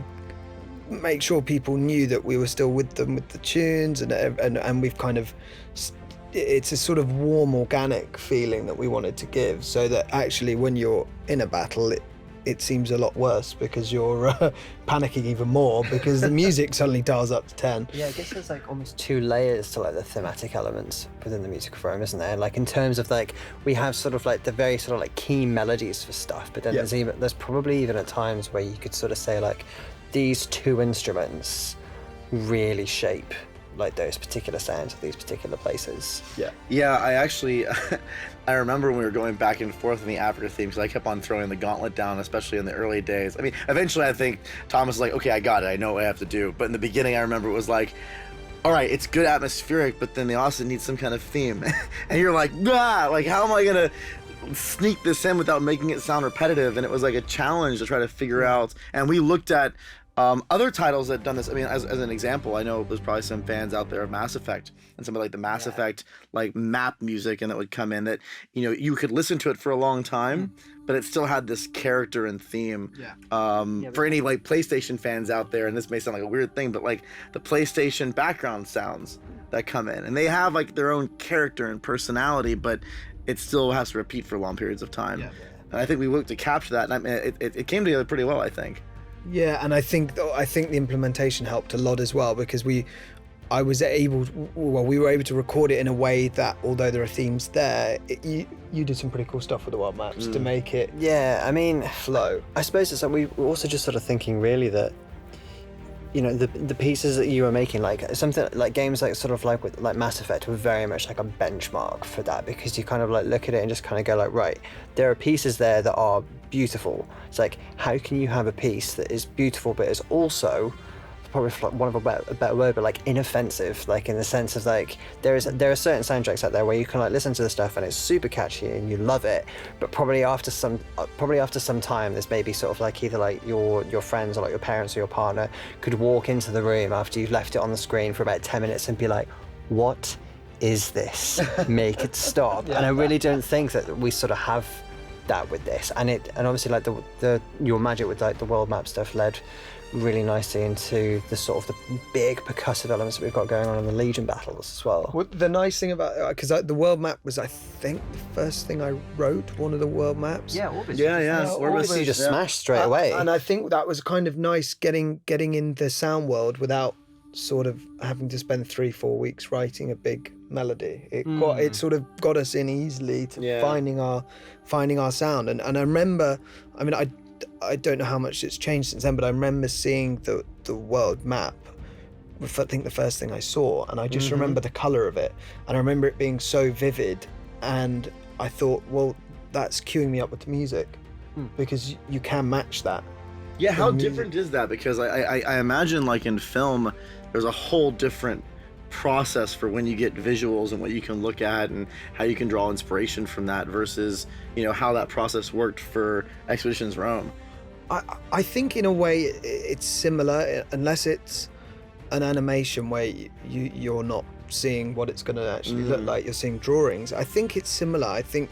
make sure people knew that we were still with them with the tunes, and we've kind of, it's a sort of warm, organic feeling that we wanted to give, so that actually when you're in a battle, it seems a lot worse because you're panicking even more because the music suddenly dials up to 10. Yeah, I guess there's like almost two layers to like the thematic elements within the music of Rome, isn't there? Like in terms of like, we have sort of like the very sort of like key melodies for stuff, but then there's probably even at times where you could sort of say like, these two instruments really shape like those particular sounds of these particular places. Yeah, I actually, I remember when we were going back and forth in the Africa theme, because I kept on throwing the gauntlet down, especially in the early days. I mean, eventually I think Thomas was like, okay, I got it, I know what I have to do. But in the beginning, I remember it was like, all right, it's good atmospheric, but then they also need some kind of theme. And you're like, like, how am I gonna sneak this in without making it sound repetitive? And it was like a challenge to try to figure out. And we looked at other titles that have done this. I mean, as an example, I know there's probably some fans out there of Mass Effect and some of like the Mass Effect like map music, and that would come in that, you know, you could listen to it for a long time, but it still had this character and theme. For any like PlayStation fans out there, and this may sound like a weird thing, but like the PlayStation background sounds that come in, and they have like their own character and personality, but it still has to repeat for long periods of time. And I think we looked to capture that, and I mean, it came together pretty well, I think. Yeah, and I think the implementation helped a lot as well, because we were able to record it in a way that, although there are themes there, you did some pretty cool stuff with the world maps to make it I mean, flow. I suppose it's like we were also just sort of thinking really that, you know, the pieces that you were making, like something like games like sort of like with like Mass Effect were very much like a benchmark for that, because you kind of like look at it and just kind of go like, right, there are pieces there that are beautiful. It's like, how can you have a piece that is beautiful but is also, probably for one of a better word, but like inoffensive, like in the sense of like there are certain soundtracks out there where you can like listen to the stuff and it's super catchy and you love it, but probably after some time there's maybe sort of like either like your friends or like your parents or your partner could walk into the room after you've left it on the screen for about 10 minutes and be like, what is this? Make it stop. And I really don't think that we sort of have that with this, and obviously like the your magic with like the world map stuff led really nicely into the sort of the big percussive elements that we've got going on in the Legion battles as well. Well, the nice thing about, because the world map was, I think, the first thing I wrote, one of the world maps. Orbis. Orbis, you just smashed straight away. And I think that was kind of nice getting in the sound world without sort of having to spend 3-4 weeks writing a big melody. It sort of got us in easily to finding our sound. And I remember, I mean, I don't know how much it's changed since then, but I remember seeing the world map. I think the first thing I saw, and I just remember the color of it, and I remember it being so vivid, and I thought, well, that's queuing me up with the music, because you can match that. Yeah, how different is that? Because I imagine like in film, there's a whole different process for when you get visuals and what you can look at and how you can draw inspiration from that versus, you know, how that process worked for Expeditions Rome. I think in a way it's similar, unless it's an animation where you're not seeing what it's going to actually look like, you're seeing drawings. I think it's similar. I think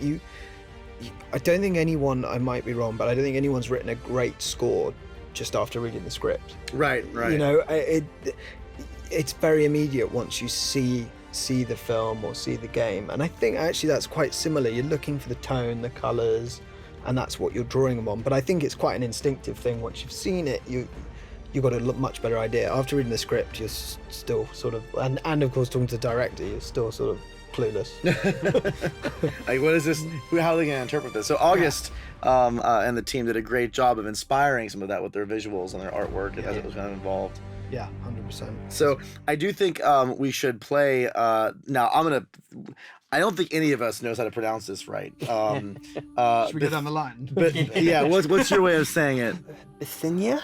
I don't think anyone, I might be wrong, but I don't think anyone's written a great score just after reading the script. Right. You know, it's very immediate once you see the film or see the game, and I think actually that's quite similar. You're looking for the tone, the colors, and that's what you're drawing them on. But I think it's quite an instinctive thing. Once you've seen it, you got a much better idea. After reading the script, you're still sort of, and of course talking to the director, you're still sort of clueless. Like, what is this? How are they going to interpret this? So August and the team did a great job of inspiring some of that with their visuals and their artwork as it was kind of involved. Yeah, 100%. So I do think we should play. Now I don't think any of us knows how to pronounce this right. Should we go down the line? But yeah, what's your way of saying it? Bithynia?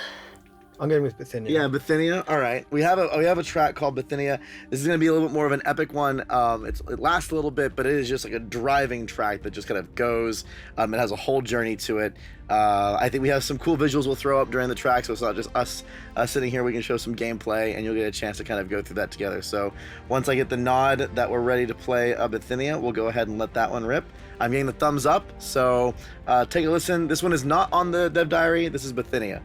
I'm going with Bithynia. Yeah, Bithynia. All right, we have a track called Bithynia. This is gonna be a little bit more of an epic one. It lasts a little bit, but it is just like a driving track that just kind of goes. It has a whole journey to it. I think we have some cool visuals we'll throw up during the track, so it's not just us sitting here. We can show some gameplay, and you'll get a chance to kind of go through that together. So once I get the nod that we're ready to play Bithynia, we'll go ahead and let that one rip. I'm getting the thumbs up, so take a listen. This one is not on the Dev Diary. This is Bithynia.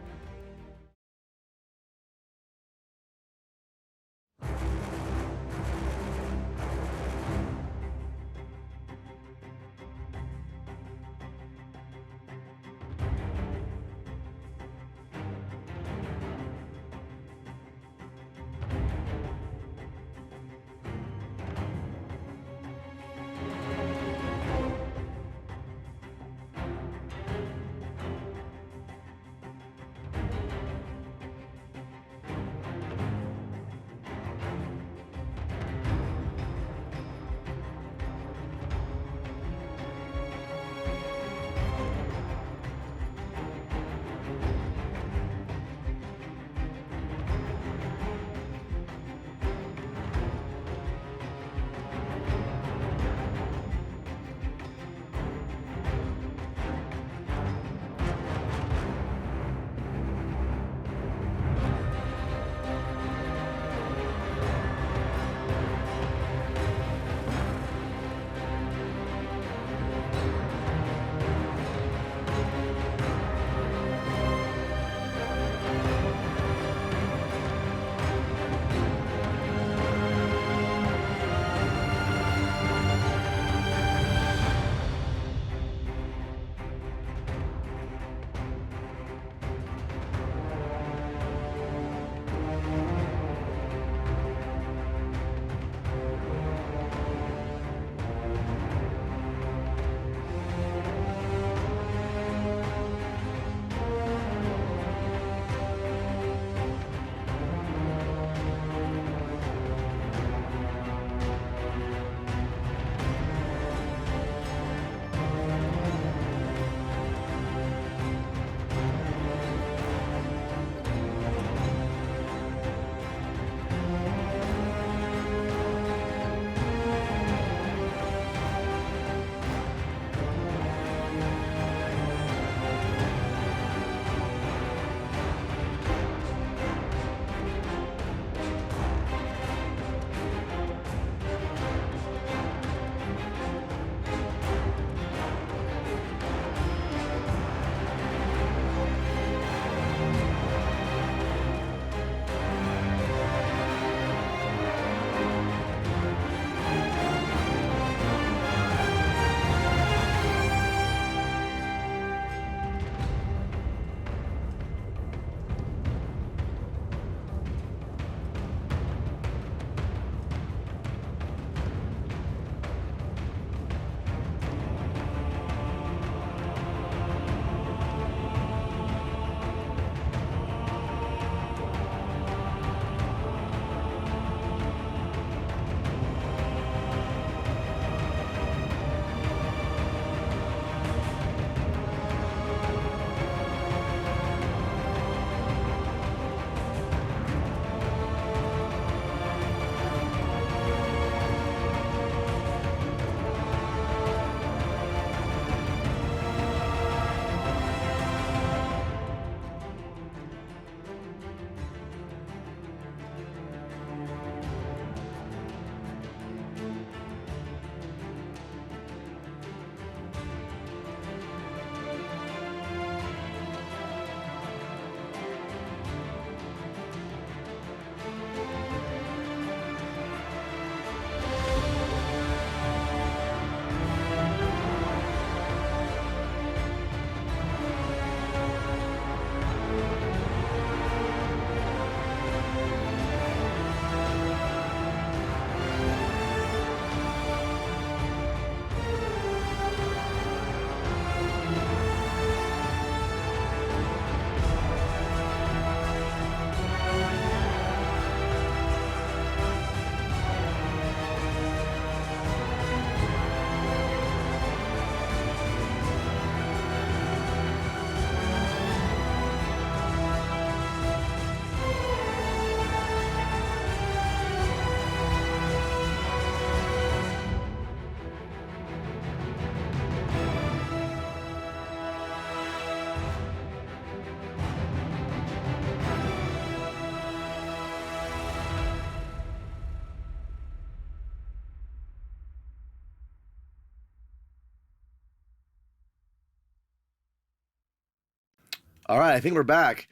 All right, I think we're back.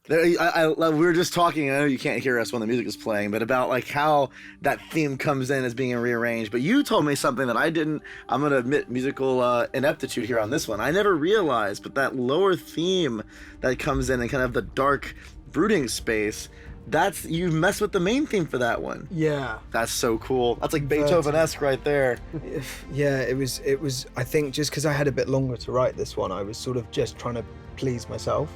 We were just talking, I know you can't hear us when the music is playing, but about like how that theme comes in as being rearranged. But you told me something that I didn't, I'm going to admit musical ineptitude here on this one. I never realized, but that lower theme that comes in and kind of the dark brooding space, that's, you mess with the main theme for that one. Yeah. That's so cool. That's like Beethoven-esque right there. Yeah, it was, I think just because I had a bit longer to write this one, I was sort of just trying to please myself.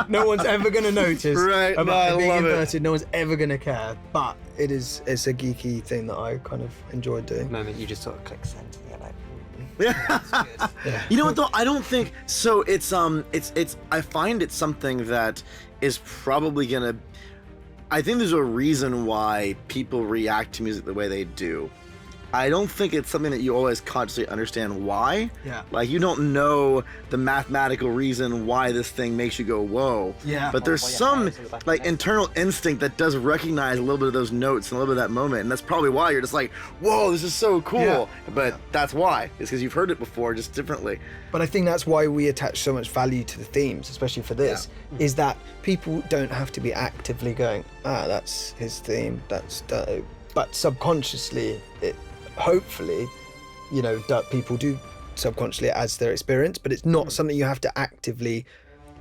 No one's ever going to notice right, about it being inverted. It. No one's ever going to care. But it's a geeky thing that I kind of enjoyed doing. The moment you just sort of click send, and you're like, yeah. You know what though? I don't think so. It's I find it something that is probably gonna. I think there's a reason why people react to music the way they do. I don't think it's something that you always consciously understand why. Yeah. Like you don't know the mathematical reason why this thing makes you go whoa. Yeah. But there's some like internal instinct that does recognize a little bit of those notes and a little bit of that moment, and that's probably why you're just like, whoa, this is so cool. Yeah. But that's why. It's because you've heard it before, just differently. But I think that's why we attach so much value to the themes, especially for this, is that people don't have to be actively going, that's his theme, that's dope. But subconsciously, hopefully, that people do subconsciously as their experience, but it's not something you have to actively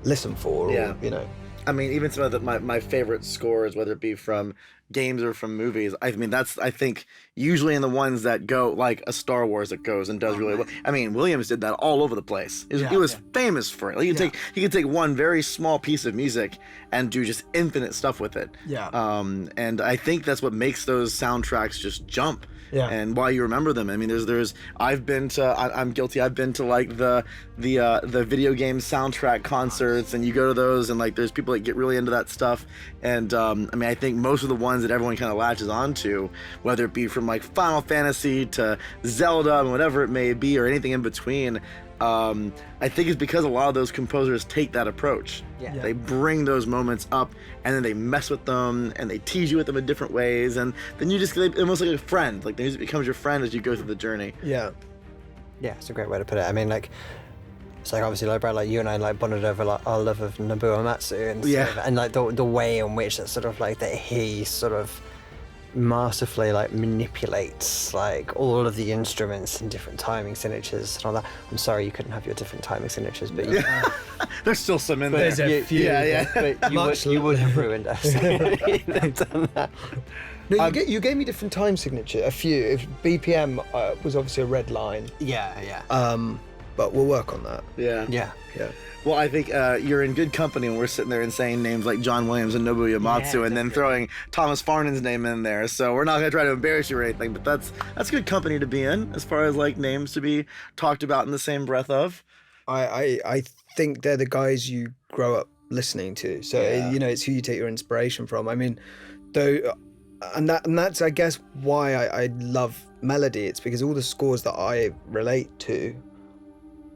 listen for, or, I mean, even some of my favorite scores, whether it be from games or from movies, I mean, that's, I think, usually in the ones that go, like a Star Wars that goes and does really well. I mean, Williams did that all over the place. He was famous for it. Like, he could take one very small piece of music and do just infinite stuff with it. Yeah. And I think that's what makes those soundtracks just jump. Yeah. And why you remember them. I mean, I'm guilty. I've been to like the video game soundtrack concerts, and you go to those, and like there's people that get really into that stuff. And I mean, I think most of the ones that everyone kind of latches onto, whether it be from like Final Fantasy to Zelda and whatever it may be, or anything in between, I think it's because a lot of those composers take that approach. Yeah. They bring those moments up, and then they mess with them, and they tease you with them in different ways, and then you just almost like a friend. Like the music becomes your friend as you go through the journey. Yeah. Yeah, it's a great way to put it. I mean, like, it's like obviously like Brad, like you and I like bonded over like our love of Nobuo Uematsu and sort of, and like the way in which that sort of like that he sort of masterfully like manipulates like all of the instruments and different timing signatures and all that. I'm sorry you couldn't have your different timing signatures, but There's still some in there. There's a few. But you would have ruined us. They've done that. No, you gave me different time signature, a few. If BPM was obviously a red line. Yeah. But we'll work on that. Yeah. Yeah. Well, I think you're in good company when we're sitting there and saying names like John Williams and Nobuo Uematsu, and then throwing Thomas Farnon's name in there. So we're not going to try to embarrass you or anything, but that's good company to be in as far as like names to be talked about in the same breath of. I think they're the guys you grow up listening to. So it's who you take your inspiration from. I mean, though, and that's I guess why I love melody. It's because all the scores that I relate to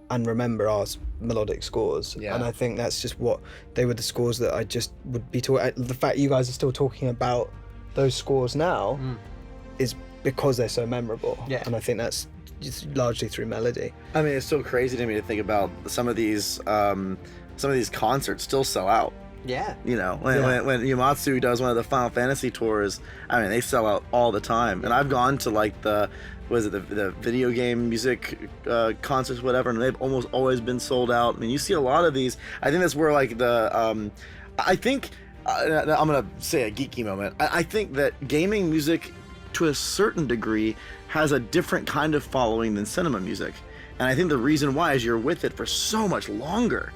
and remember are melodic scores, and I think that's just what they were, the scores that I just would be talking. The fact you guys are still talking about those scores now is because they're so memorable, and I think that's just largely through melody. I mean, it's so crazy to me to think about some of these concerts still sell out. Yeah. When Uematsu does one of the Final Fantasy tours, I mean, they sell out all the time. And I've gone to like the video game music concerts, whatever, and they've almost always been sold out. I mean, you see a lot of these. I think that's where like I think I'm gonna say a geeky moment. I think that gaming music, to a certain degree, has a different kind of following than cinema music, and I think the reason why is you're with it for so much longer.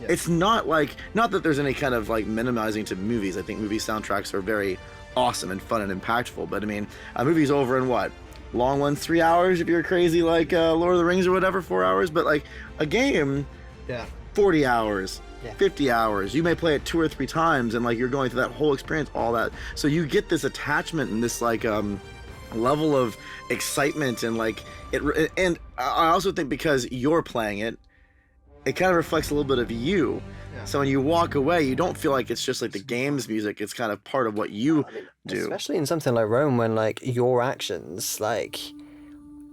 It's not that there's any kind of like minimizing to movies. I think movie soundtracks are very awesome and fun and impactful. But I mean, a movie's over in what? Long ones, 3 hours if you're crazy like Lord of the Rings or whatever, 4 hours. But like a game, 40 hours, 50 hours. You may play it 2 or 3 times, and like you're going through that whole experience, all that. So you get this attachment and this like level of excitement and like it. And I also think because you're playing it, it kind of reflects a little bit of you. So when you walk away, you don't feel like it's just like the game's music. It's kind of part of what you do. Especially in something like Rome, when like your actions, like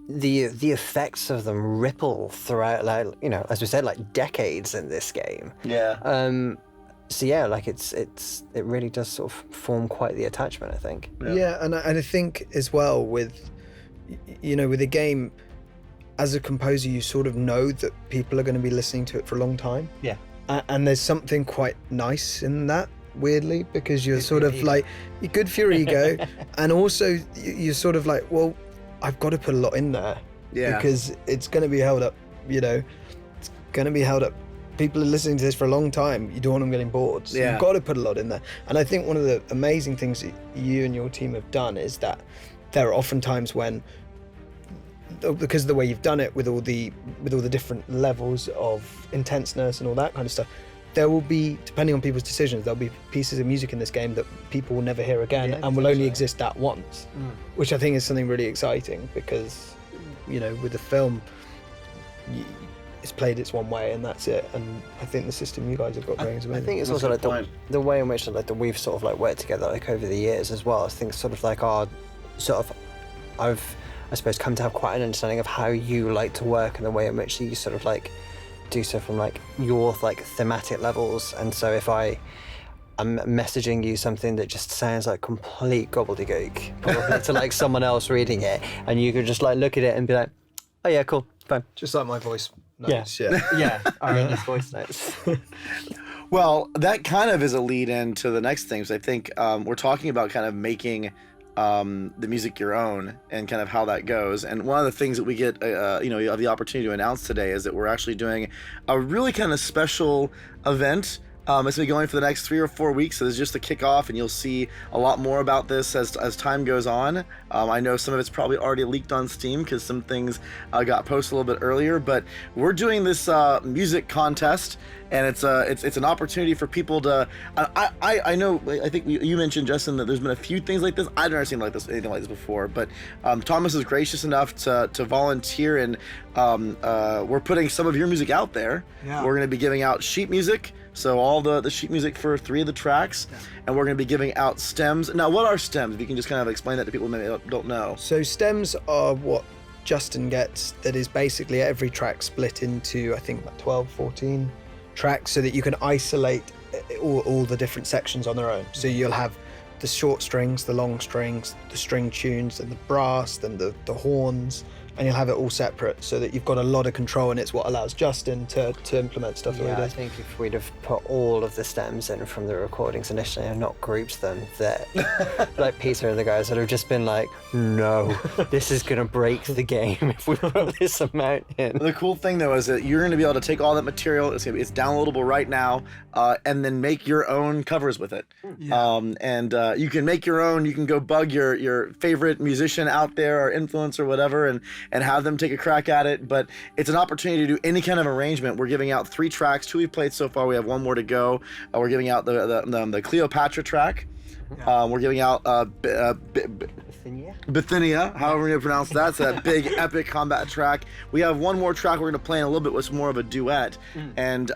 the effects of them ripple throughout, like, you know, as we said, like decades in this game. Yeah. So yeah, like it really does sort of form quite the attachment, I think. Yeah, and I think as well with, you know, with a game, as a composer, you sort of know that people are going to be listening to it for a long time. Yeah. And there's something quite nice in that, weirdly, because you're sort of like, you're good for your ego, and also you're sort of like, well, I've got to put a lot in there. Yeah. Because it's going to be held up, you know, it's going to be held up. People are listening to this for a long time. You don't want them getting bored. So you've got to put a lot in there. And I think one of the amazing things that you and your team have done is that there are often times when, because of the way you've done it with all the different levels of intenseness and all that kind of stuff, there will be, depending on people's decisions, there'll be pieces of music in this game that people will never hear again and will only exist that once, which I think is something really exciting, because, you know, with the film, it's played its one way and that's it. And I think the system you guys have got going is amazing. I think it's also like the way in which like we've sort of like worked together like over the years as well. I think sort of like our sort of, I suppose, come to have quite an understanding of how you like to work and the way in which you sort of like do so from like your like thematic levels. And so if I'm messaging you something that just sounds like complete gobbledygook, probably to like someone else reading it, and you could just like look at it and be like, oh yeah, cool, fine. Just like my voice notes. Yeah, our own voice notes. Well, that kind of is a lead in to the next thing. So I think we're talking about kind of making the music your own and kind of how that goes. And one of the things that we get, you know, you have the opportunity to announce today is that we're actually doing a really kind of special event. It's going to be going for the next 3 or 4 weeks, so this is just the kickoff, and you'll see a lot more about this as time goes on. I know some of it's probably already leaked on Steam because some things got posted a little bit earlier, but we're doing this music contest, and it's an opportunity for people to. I know. I think you mentioned, Justin, that there's been a few things like this. I've never seen anything like this before, but Thomas is gracious enough to volunteer, and we're putting some of your music out there. Yeah. We're going to be giving out sheet music. So all the sheet music for 3 of the tracks, and we're going to be giving out stems. Now, what are stems? If you can just kind of explain that to people who maybe don't know. So stems are what Justin gets, that is basically every track split into, I think, about 12, 14 tracks, so that you can isolate all the different sections on their own. So you'll have the short strings, the long strings, the string tunes, and the brass, and the horns, and you'll have it all separate, so that you've got a lot of control, and it's what allows Justin to implement stuff that he Yeah, I does. think if we'd have put all of the stems in from the recordings initially and not grouped them, that like Peter and the guys would have just been like, no, this is gonna break the game if we put this amount in. The cool thing though is that you're going to be able to take all that material. It's downloadable right now, and then make your own covers with it. And you can make your own. You can go bug your favorite musician out there or influencer or whatever, and have them take a crack at it. But it's an opportunity to do any kind of arrangement. We're giving out 3 tracks. 2 we've played so far. We have 1 more to go. We're giving out the Cleopatra track. We're giving out Bithynia, however you pronounce that. It's that big epic combat track. We have 1 more track we're going to play in a little bit with more of a duet, and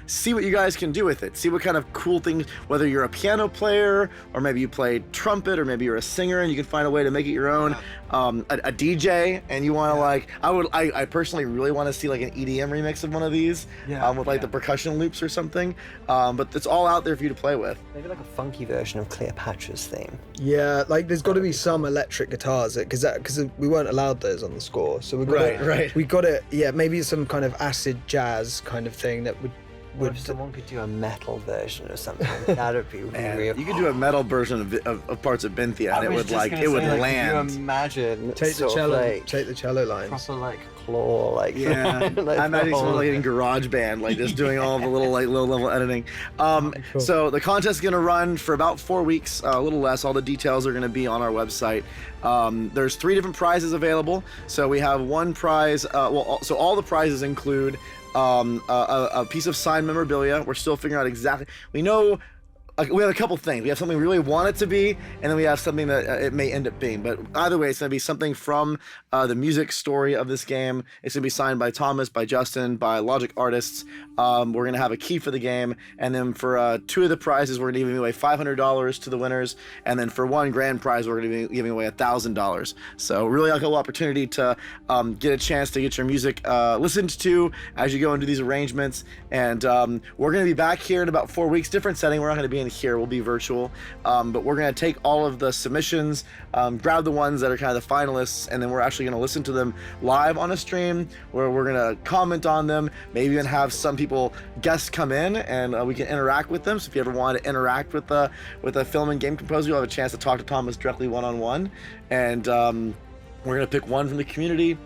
see what you guys can do with it. See what kind of cool things, whether you're a piano player or maybe you play trumpet or maybe you're a singer and you can find a way to make it your own. A DJ, and you want to like, I personally really want to see like an EDM remix of one of these, with like the percussion loops or something. But it's all out there for you to play with. Maybe like a funky version of Cleopatra's theme. Yeah, like there's got to be some electric guitars, because we weren't allowed those on the score, so we got we got it. Yeah, maybe some kind of acid jazz kind of thing that would. What if someone could do a metal version or something? That would be real. You could do a metal version of parts of Bithynia, and it would land. Can you imagine? Take the cello lines. Proper like claw, like yeah. like I'm imagining someone like in GarageBand, like just doing all the little like low level editing. Cool. So the contest is gonna run for about 4 weeks, a little less. All the details are gonna be on our website. There's 3 different prizes available. So we have 1 prize. So all the prizes include a piece of signed memorabilia. We're still figuring out exactly. We know we have a couple things. We have something we really want it to be, and then we have something that it may end up being. But either way, it's going to be something from the music story of this game. It's going to be signed by Thomas, by Justin, by Logic artists. We're going to have a key for the game, and then for 2 of the prizes, we're going to be giving away $500 to the winners, and then for 1 grand prize, we're going to be giving away $1,000. So really a cool opportunity to get a chance to get your music listened to as you go into these arrangements. And we're going to be back here in about 4 weeks. Different setting. We're not going to be in here. We'll be virtual. But we're going to take all of the submissions, grab the ones that are kind of the finalists, and then we're actually going to listen to them live on a stream where we're going to comment on them, maybe even have some people, guests come in, and we can interact with them. So if you ever want to interact with a film and game composer, you'll have a chance to talk to Thomas directly one-on-one. And we're going to pick one from the community,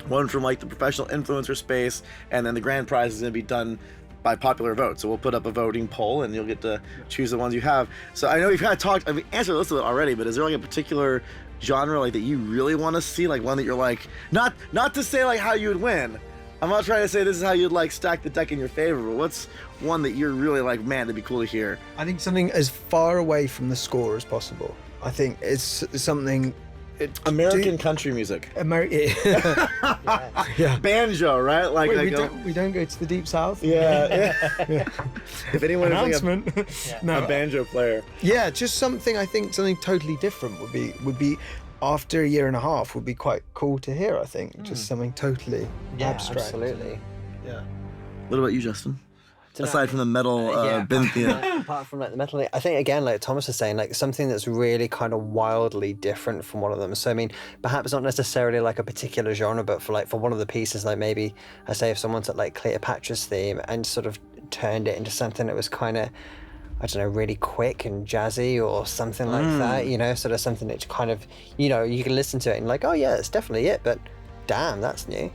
one from like the professional influencer space, and then the grand prize is going to be done by popular vote. So we'll put up a voting poll and you'll get to choose the ones you have. So I know we've kind of talked, I've answered this already, but is there like a particular genre like that you really want to see? Like one that you're like, not to say like how you would win. I'm not trying to say this is how you'd like stack the deck in your favor, but what's one that you're really like, man, that'd be cool to hear? I think something as far away from the score as possible. I think it's something... American country music. Yeah. Banjo, right? Like, wait, we don't go to the deep south. Yeah. If anyone Announcement. is like a banjo player. Yeah, just something. I think something totally different would be after a year and a half would be quite cool to hear. I think just something totally abstract. Absolutely. Yeah. What about you, Justin? Aside from the metal Bithynia. Apart from like the metal, I think again, like Thomas was saying, like something that's really kind of wildly different from one of them. So I mean, perhaps not necessarily like a particular genre, but for one of the pieces, like maybe I say if someone took like Cleopatra's theme and sort of turned it into something that was kind of, I don't know, really quick and jazzy or something like that, you know, sort of something that kind of, you know, you can listen to it and like, oh yeah, that's definitely it, but damn, that's new.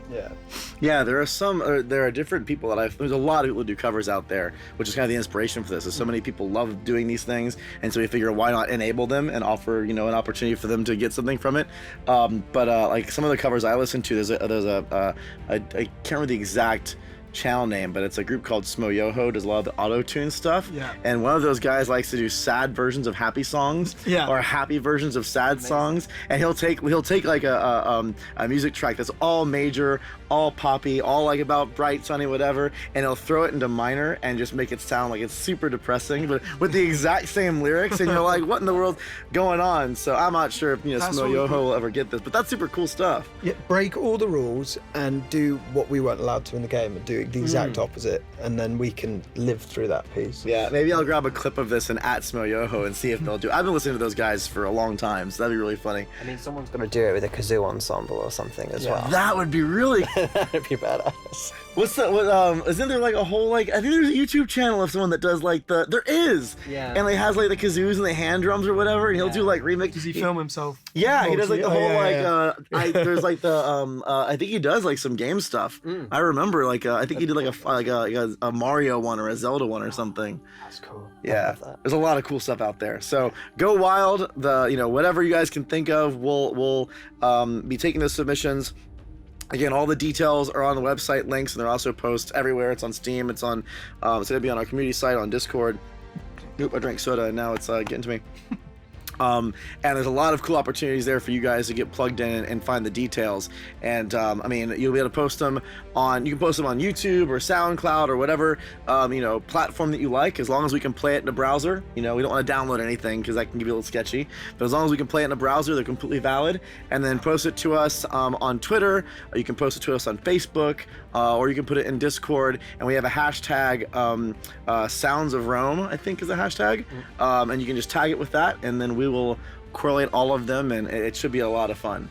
Yeah, there are different people there's a lot of people who do covers out there, which is kind of the inspiration for this. So many people love doing these things, and so we figure why not enable them and offer, you know, an opportunity for them to get something from it. But like some of the covers I listen to, I can't remember the exact channel name, but it's a group called Smoyoho, does a lot of the auto-tune stuff. Yeah. And one of those guys likes to do sad versions of happy songs, or happy versions of sad songs. And he'll take like a music track that's all major, all poppy, all like about bright, sunny, whatever, and he'll throw it into minor and just make it sound like it's super depressing, but with the exact same lyrics, and you're like, what in the world's going on? So I'm not sure if, you know, Smoyoho will ever get this, but that's super cool stuff. Yeah, break all the rules and do what we weren't allowed to in the game and do the exact opposite, and then we can live through that piece. Yeah, maybe I'll grab a clip of this and at Smoyoho and see if they'll do it. I've been listening to those guys for a long time, so that'd be really funny. I mean, someone's got to do it with a kazoo ensemble or something as well. That would be really That'd be badass. What's that? Isn't there like a whole like? I think there's a YouTube channel of someone that does like there is. Yeah. And like has like the kazoos and the hand drums or whatever, and he'll do like remix. Does he film himself? Yeah, he does like the whole there's like the I think he does like some game stuff. I remember like I think he did like a Mario one or a Zelda one or something. That's cool. Yeah, there's a lot of cool stuff out there. So go wild. Whatever you guys can think of, we'll be taking those submissions. Again, all the details are on the website links, and they're also posted everywhere. It's on Steam. It's on. It's gonna be on our community site on Discord. Oop! I drank soda, and now it's getting to me. And there's a lot of cool opportunities there for you guys to get plugged in and find the details. And I mean, you'll be able to post them on. You can post them on YouTube or SoundCloud or whatever platform that you like, as long as we can play it in a browser. You know, we don't want to download anything because that can be a little sketchy. But as long as we can play it in a browser, they're completely valid. And then post it to us on Twitter. Or you can post it to us on Facebook, or you can put it in Discord. And we have a hashtag Sounds of Rome, I think is a hashtag. And you can just tag it with that, and then we will correlate all of them, and it should be a lot of fun.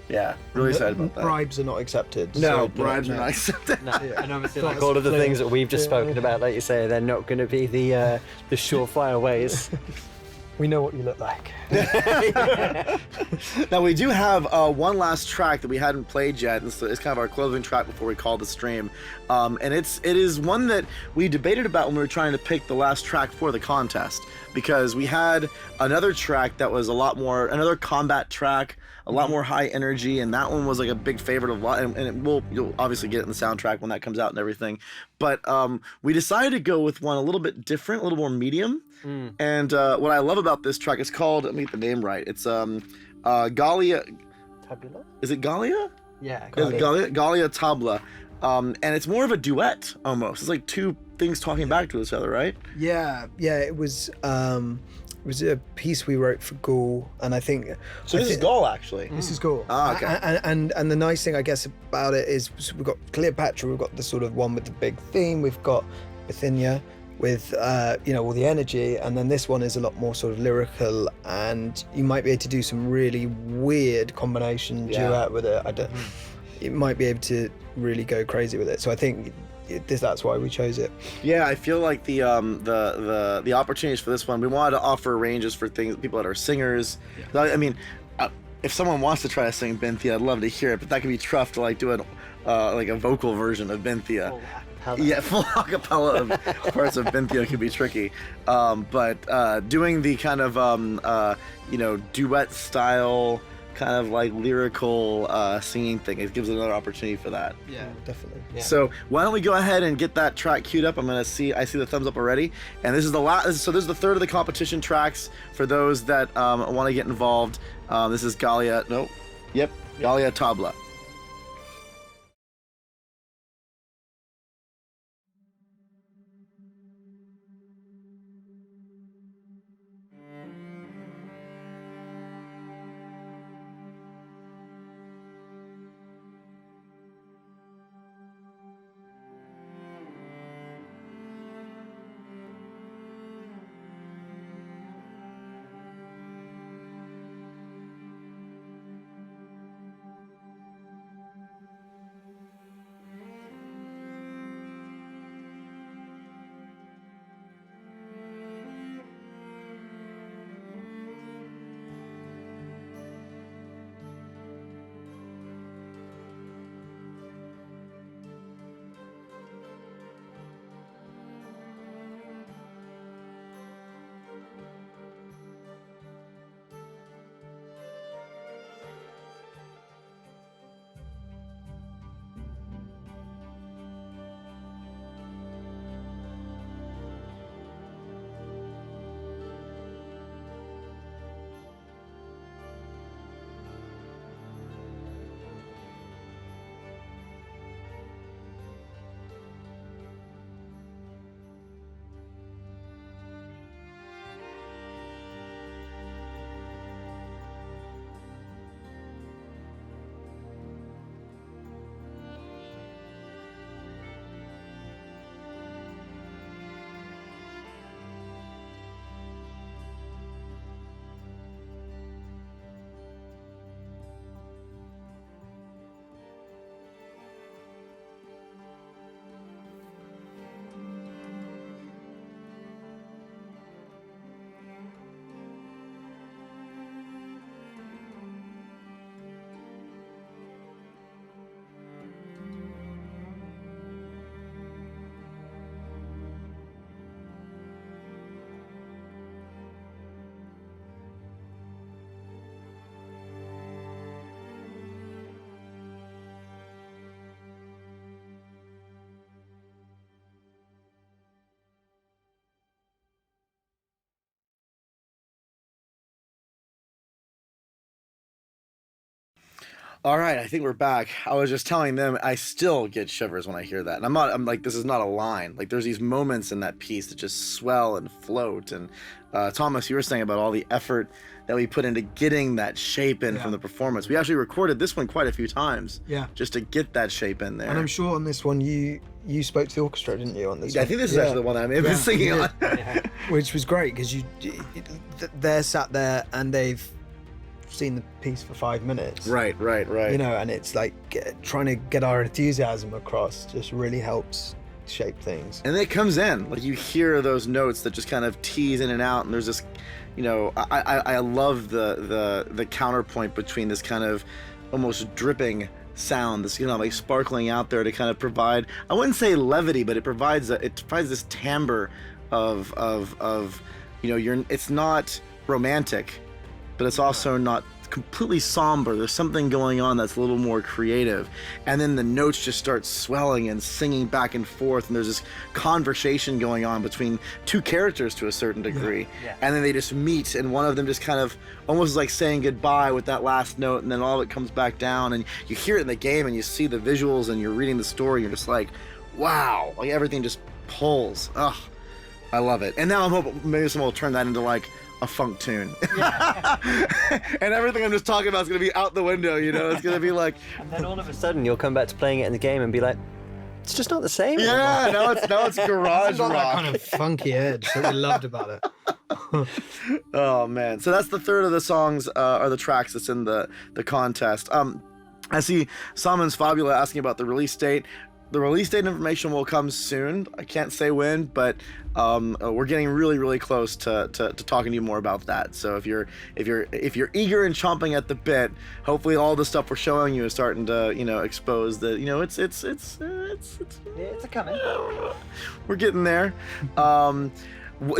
Yeah, really excited about that. Bribes are not accepted. No, bribes are not accepted. No. And obviously, like all of the things that we've just spoken about, like you say, they're not going to be the surefire ways. We know what you look like. Now we do have one last track that we hadn't played yet. It's kind of our closing track before we call the stream, and it is one that we debated about when we were trying to pick the last track for the contest, because we had another track that was another combat track, a lot more high energy, and that one was like a big favorite of a lot, and you'll obviously get it in the soundtrack when that comes out and everything. But we decided to go with one a little bit different, a little more medium. And what I love about this track is called, let me get the name right. It's Gallia. Tabula? Is it Gallia? Yeah, Gallia Tabla. And it's more of a duet almost. It's like two things talking back to each other, right? Yeah. It was a piece we wrote for Gaul, and I think so. This is Gaul, actually. This is Gaul. Ah, okay. And the nice thing, I guess, about it is we've got Cleopatra. We've got the sort of one with the big theme. We've got Bithynia with all the energy, and then this one is a lot more sort of lyrical, and you might be able to do some really weird combination duet with it. You might be able to really go crazy with it. So I think that's why we chose it. Yeah, I feel like the opportunities for this one, we wanted to offer ranges for people that are singers. Yeah. I mean, if someone wants to try to sing Bithynia, I'd love to hear it, but that could be tough to like do like a vocal version of Bithynia. Yeah, full acapella of parts of Bithynia could be tricky. But doing the kind of duet style, kind of like lyrical singing thing, it gives another opportunity for that. Yeah, definitely. Yeah. So why don't we go ahead and get that track queued up? I see the thumbs up already, and this is the last. So this is the third of the competition tracks for those that want to get involved. This is Gallia Tabla. All right, I think we're back. I was just telling them I still get shivers when I hear that. And I'm like, this is not a line. Like, there's these moments in that piece that just swell and float. And Thomas, you were saying about all the effort that we put into getting that shape in from the performance. We actually recorded this one quite a few times. Yeah. Just to get that shape in there. And I'm sure on this one you spoke to the orchestra, didn't you, on this one? I think this is actually the one I'm even singing on. Which was great, because they're sat there and they've seen the piece for 5 minutes. Right. And it's like trying to get our enthusiasm across just really helps shape things. And then it comes in, like you hear those notes that just kind of tease in and out, and there's this, I love the counterpoint between this kind of almost dripping sound, this like sparkling out there to kind of provide, I wouldn't say levity, but it provides this timbre of it's not romantic, but it's also not completely somber. There's something going on that's a little more creative, and then the notes just start swelling and singing back and forth, and there's this conversation going on between two characters to a certain degree. And then they just meet, and one of them just kind of almost like saying goodbye with that last note, and then all of it comes back down, and you hear it in the game, and you see the visuals, and you're reading the story, and you're just like, wow, like everything just pulls. Ugh, I love it. And now I'm hoping maybe someone will turn that into like a funk tune. And everything I'm just talking about is going to be out the window, you know? It's going to be like... And then all of a sudden you'll come back to playing it in the game and be like, it's just not the same. Yeah, now it's garage rock. That kind of funky edge that we loved about it. Oh, man. So that's the third of the songs, or the tracks that's in the contest. I see Salmon's Fabula asking about the release date. The release date information will come soon. I can't say when, but we're getting really, really close to talking to you more about that. So if you're eager and chomping at the bit, hopefully all the stuff we're showing you is starting to expose that it's a coming. We're getting there. Do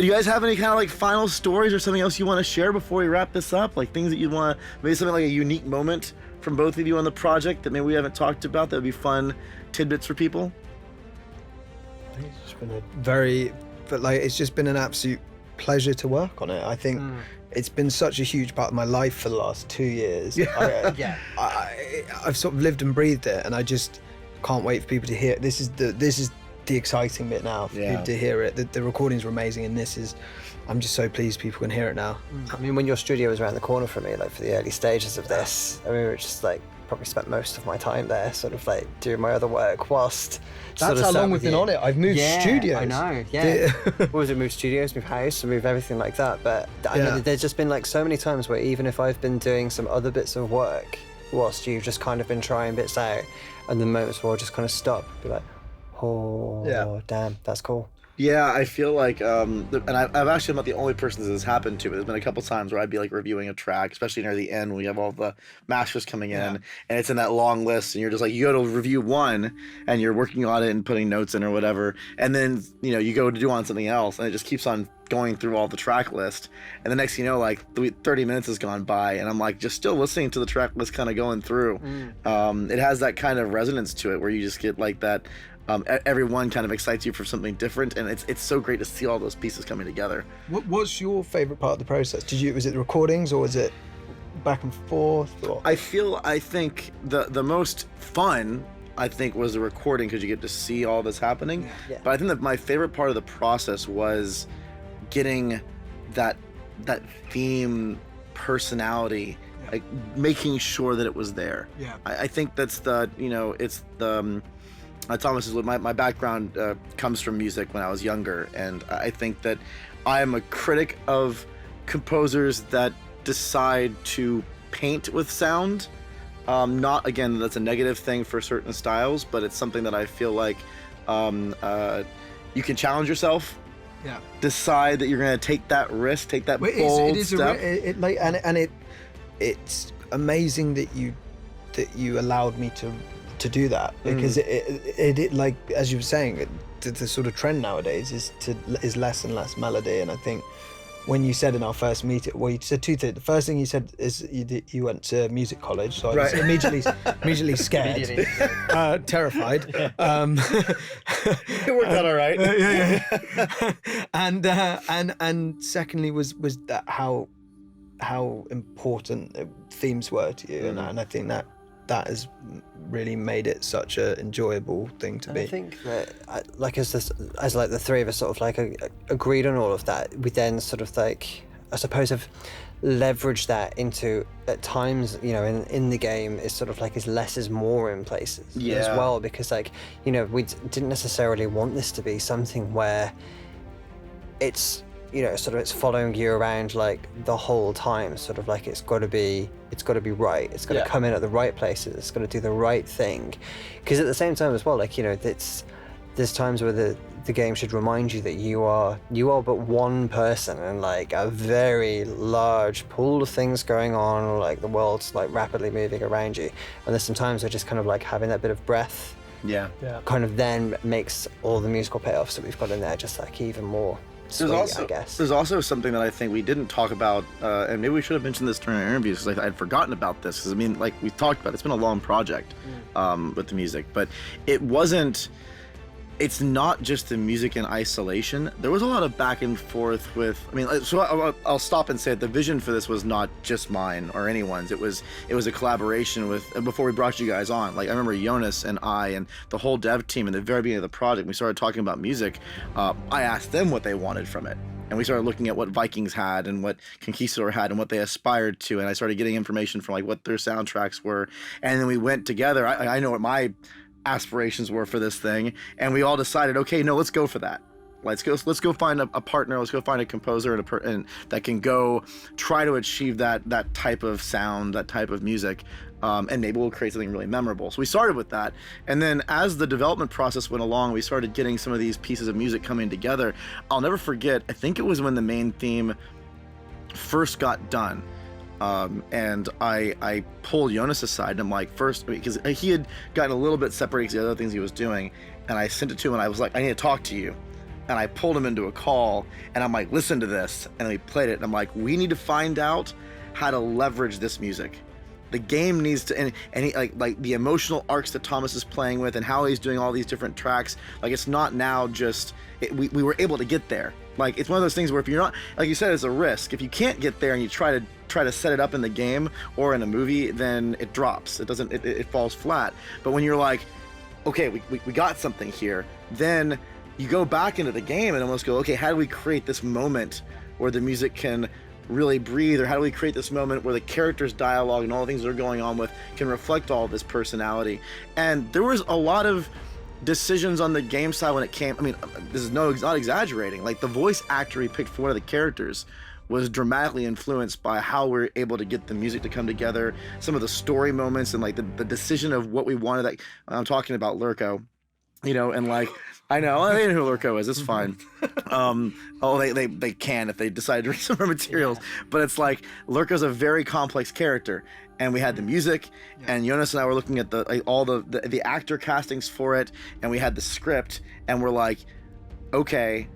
you guys have any kind of like final stories or something else you want to share before we wrap this up? Like things that you want, maybe something like a unique moment from both of you on the project that maybe we haven't talked about that would be fun tidbits for people? It's been it's just been an absolute pleasure to work on it. I think it's been such a huge part of my life for the last 2 years. I've sort of lived and breathed it, and I just can't wait for people to hear it. This is the exciting bit now for people to hear it. The recordings were amazing, and I'm just so pleased people can hear it now. I mean, when your studio was around the corner from me, like for the early stages of this, I mean, we were just like probably spent most of my time there, sort of like doing my other work whilst. That's how long we've been on it. I've moved studios. I know. Yeah. What was it? Move studios, move house, move everything like that. But I mean, there's just been like so many times where even if I've been doing some other bits of work, whilst you've just kind of been trying bits out, and the moments where I'll just kind of stop, be like, oh, damn, that's cool. Yeah, I feel like, and I've actually not the only person this has happened to, but there's been a couple times where I'd be like reviewing a track, especially near the end when you have all the masters coming in, and it's in that long list, and you're just like, you go to review one, and you're working on it and putting notes in or whatever, and then, you go to do on something else, and it just keeps on going through all the track list, and the next thing you know, like 30 minutes has gone by, and I'm like just still listening to the track list kind of going through. It has that kind of resonance to it where you just get like that. Everyone kind of excites you for something different, and it's so great to see all those pieces coming together. What's your favorite part of the process? Was it the recordings, or was it back and forth? Or? I think the most fun was the recording, because you get to see all this happening. Yeah. But I think that my favorite part of the process was getting that theme personality, like making sure that it was there. I think that's it's the Thomas, my background comes from music when I was younger, and I think that I am a critic of composers that decide to paint with sound. Not, again, that's a negative thing for certain styles, but it's something that I feel like you can challenge yourself. Yeah. Decide that you're going to take that risk, take that bold step. It's amazing that you allowed me to do that, because it like, as you were saying, the sort of trend nowadays is less and less melody. And I think when you said in our first meeting, well, you said two things. The first thing you said is you went to music college, so I was immediately scared, terrified. It worked out all right. And secondly was that how important themes were to you, and I think that has really made it such an enjoyable thing to be. I think that, like, as the three of us sort of like agreed on all of that, we then sort of like, I suppose, have leveraged that into, at times, in the game, is sort of like is less is more in places as well, because like, we didn't necessarily want this to be something where it's, sort of it's following you around like the whole time, sort of like it's got to be right, it's got to come in at the right places, it's got to do the right thing, because at the same time as well, like, there's times where the game should remind you that you are but one person in like a very large pool of things going on, like the world's like rapidly moving around you, and there's some times where just kind of like having that bit of breath Yeah. kind of then makes all the musical payoffs that we've got in there just like even more sweet, I guess. There's also something that I think we didn't talk about, and maybe we should have mentioned this during our interviews because I'd forgotten about this. Because I mean, like we talked about, it's been a long project with the music, but it's not just the music in isolation. There was a lot of back and forth with, I mean, so I'll stop and say that the vision for this was not just mine or anyone's. It was a collaboration with, before we brought you guys on, like I remember Jonas and I and the whole dev team in the very beginning of the project, we started talking about music. I asked them what they wanted from it. And we started looking at what Vikings had and what Conquistador had and what they aspired to. And I started getting information from like what their soundtracks were. And then we went together. I know what my aspirations were for this thing, and we all decided, okay, no, let's go for that. Let's go find a partner. Let's go find a composer and that can go try to achieve that type of sound, that type of music, and maybe we'll create something really memorable. So we started with that, and then as the development process went along, we started getting some of these pieces of music coming together. I'll never forget, I think it was when the main theme first got done. And I pulled Jonas aside and I'm like, first, because he had gotten a little bit separated because the other things he was doing, and I sent it to him and I was like, I need to talk to you. And I pulled him into a call and I'm like, listen to this. And we played it and I'm like, we need to find out how to leverage this music. The game needs to, and he, like the emotional arcs that Thomas is playing with and how he's doing all these different tracks. Like it's not now just, we were able to get there. Like it's one of those things where if you're not, like you said, it's a risk. If you can't get there and you try to set it up in the game or in a movie, then it drops. It falls flat. But when you're like, okay, we got something here, then you go back into the game and almost go, okay, how do we create this moment where the music can really breathe, or how do we create this moment where the characters' dialogue and all the things that are going on with can reflect all of this personality? And there was a lot of decisions on the game side when it came, I mean, this is not exaggerating, like the voice actor he picked for one of the characters was dramatically influenced by how we're able to get the music to come together, some of the story moments, and like the decision of what we wanted. Like I'm talking about Lurko, and like I know they know who Lurko is. It's fine. They can if they decide to read some more materials. Yeah. But it's like Lurko's a very complex character, and we had the music, and Jonas and I were looking at all the actor castings for it, and we had the script, and we're like, okay,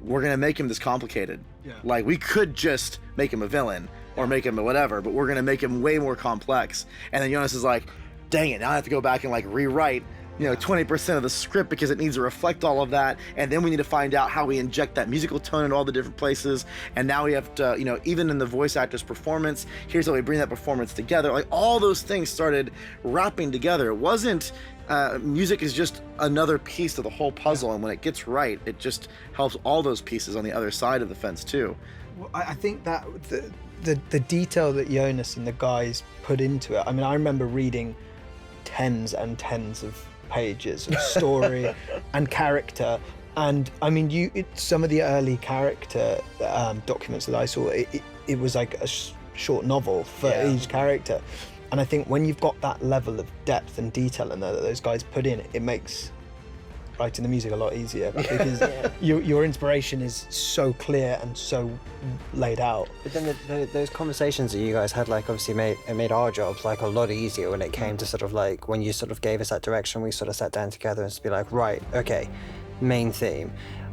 we're gonna make him this complicated. Yeah. Like we could just make him a villain or make him a whatever, but we're gonna make him way more complex. And then Jonas is like, dang it, now I have to go back and like rewrite 20% of the script because it needs to reflect all of that, and then we need to find out how we inject that musical tone in all the different places. And now we have to, even in the voice actor's performance, here's how we bring that performance together. Like all those things started wrapping together. It wasn't music is just another piece of the whole puzzle, and when it gets right, it just helps all those pieces on the other side of the fence too. Well, I think that the detail that Jonas and the guys put into it, I mean, I remember reading tens and tens of pages of story and character, and I mean some of the early character documents that I saw, it was like a short novel for each character, and I think when you've got that level of depth and detail in there that those guys put in, it makes writing the music a lot easier because your inspiration is so clear and so laid out. But then those conversations that you guys had, like obviously made our jobs like a lot easier when it came to sort of like when you sort of gave us that direction. We sort of sat down together and just be like, right, okay, main theme.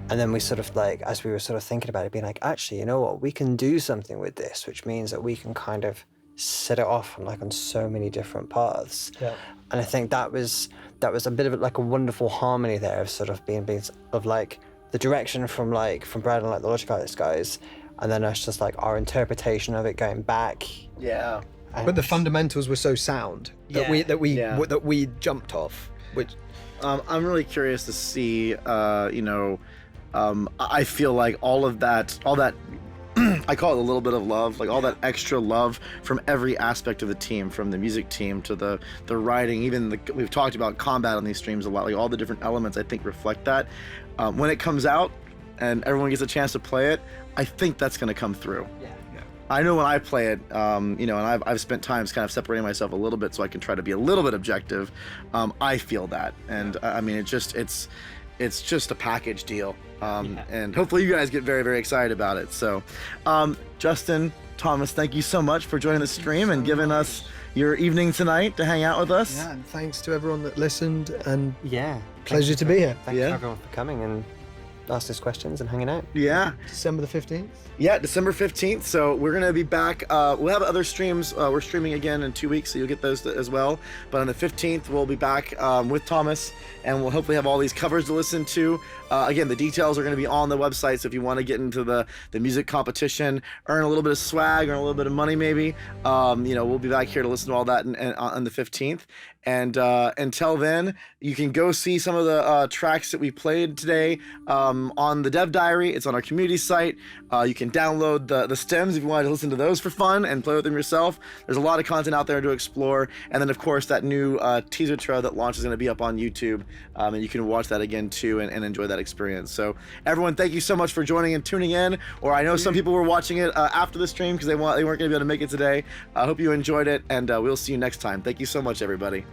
And then we sort of like, as we were sort of thinking about it, being like, actually, you know what, we can do something with this, which means that we can kind of set it off on so many different paths. Yeah. And I think that was a bit of like a wonderful harmony there of sort of being of like the direction from Brad and like the Logic Artist guys, and then us just like our interpretation of it going back. Yeah. But the fundamentals were so sound that we jumped off. Which I'm really curious to see. I feel like all that. I call it a little bit of love, like all that extra love from every aspect of the team, from the music team to the writing, even we've talked about combat on these streams a lot, like all the different elements I think reflect that. When it comes out and everyone gets a chance to play it, I think that's going to come through. Yeah. I know when I play it, and I've spent times kind of separating myself a little bit so I can try to be a little bit objective. I feel that, and I mean, it's just a package deal. And hopefully you guys get very, very excited about it. So, Justin, Thomas, thank you so much for joining the stream and giving us your evening tonight to hang out with us. Yeah, and thanks to everyone that listened, and Yeah. pleasure to be here. Thanks Yeah. for everyone for coming and asking us questions and hanging out. Yeah. December the 15th. Yeah, December 15th. So we're going to be back. We'll have other streams. We're streaming again in 2 weeks, so you'll get those as well. But on the 15th, we'll be back with Thomas, and we'll hopefully have all these covers to listen to. Again, the details are going to be on the website, so if you want to get into the music competition, earn a little bit of swag, earn a little bit of money maybe, we'll be back here to listen to all that on the 15th. And until then, you can go see some of the tracks that we played today on the Dev Diary. It's on our community site. You can download the stems if you want to listen to those for fun and play with them yourself. There's a lot of content out there to explore. And then, of course, that new teaser trailer that launches is going to be up on YouTube. And you can watch that again, too, and enjoy that experience. So, everyone, thank you so much for joining and tuning in. Or I know some people were watching it after the stream because they weren't going to be able to make it today. I hope you enjoyed it, and we'll see you next time. Thank you so much, everybody.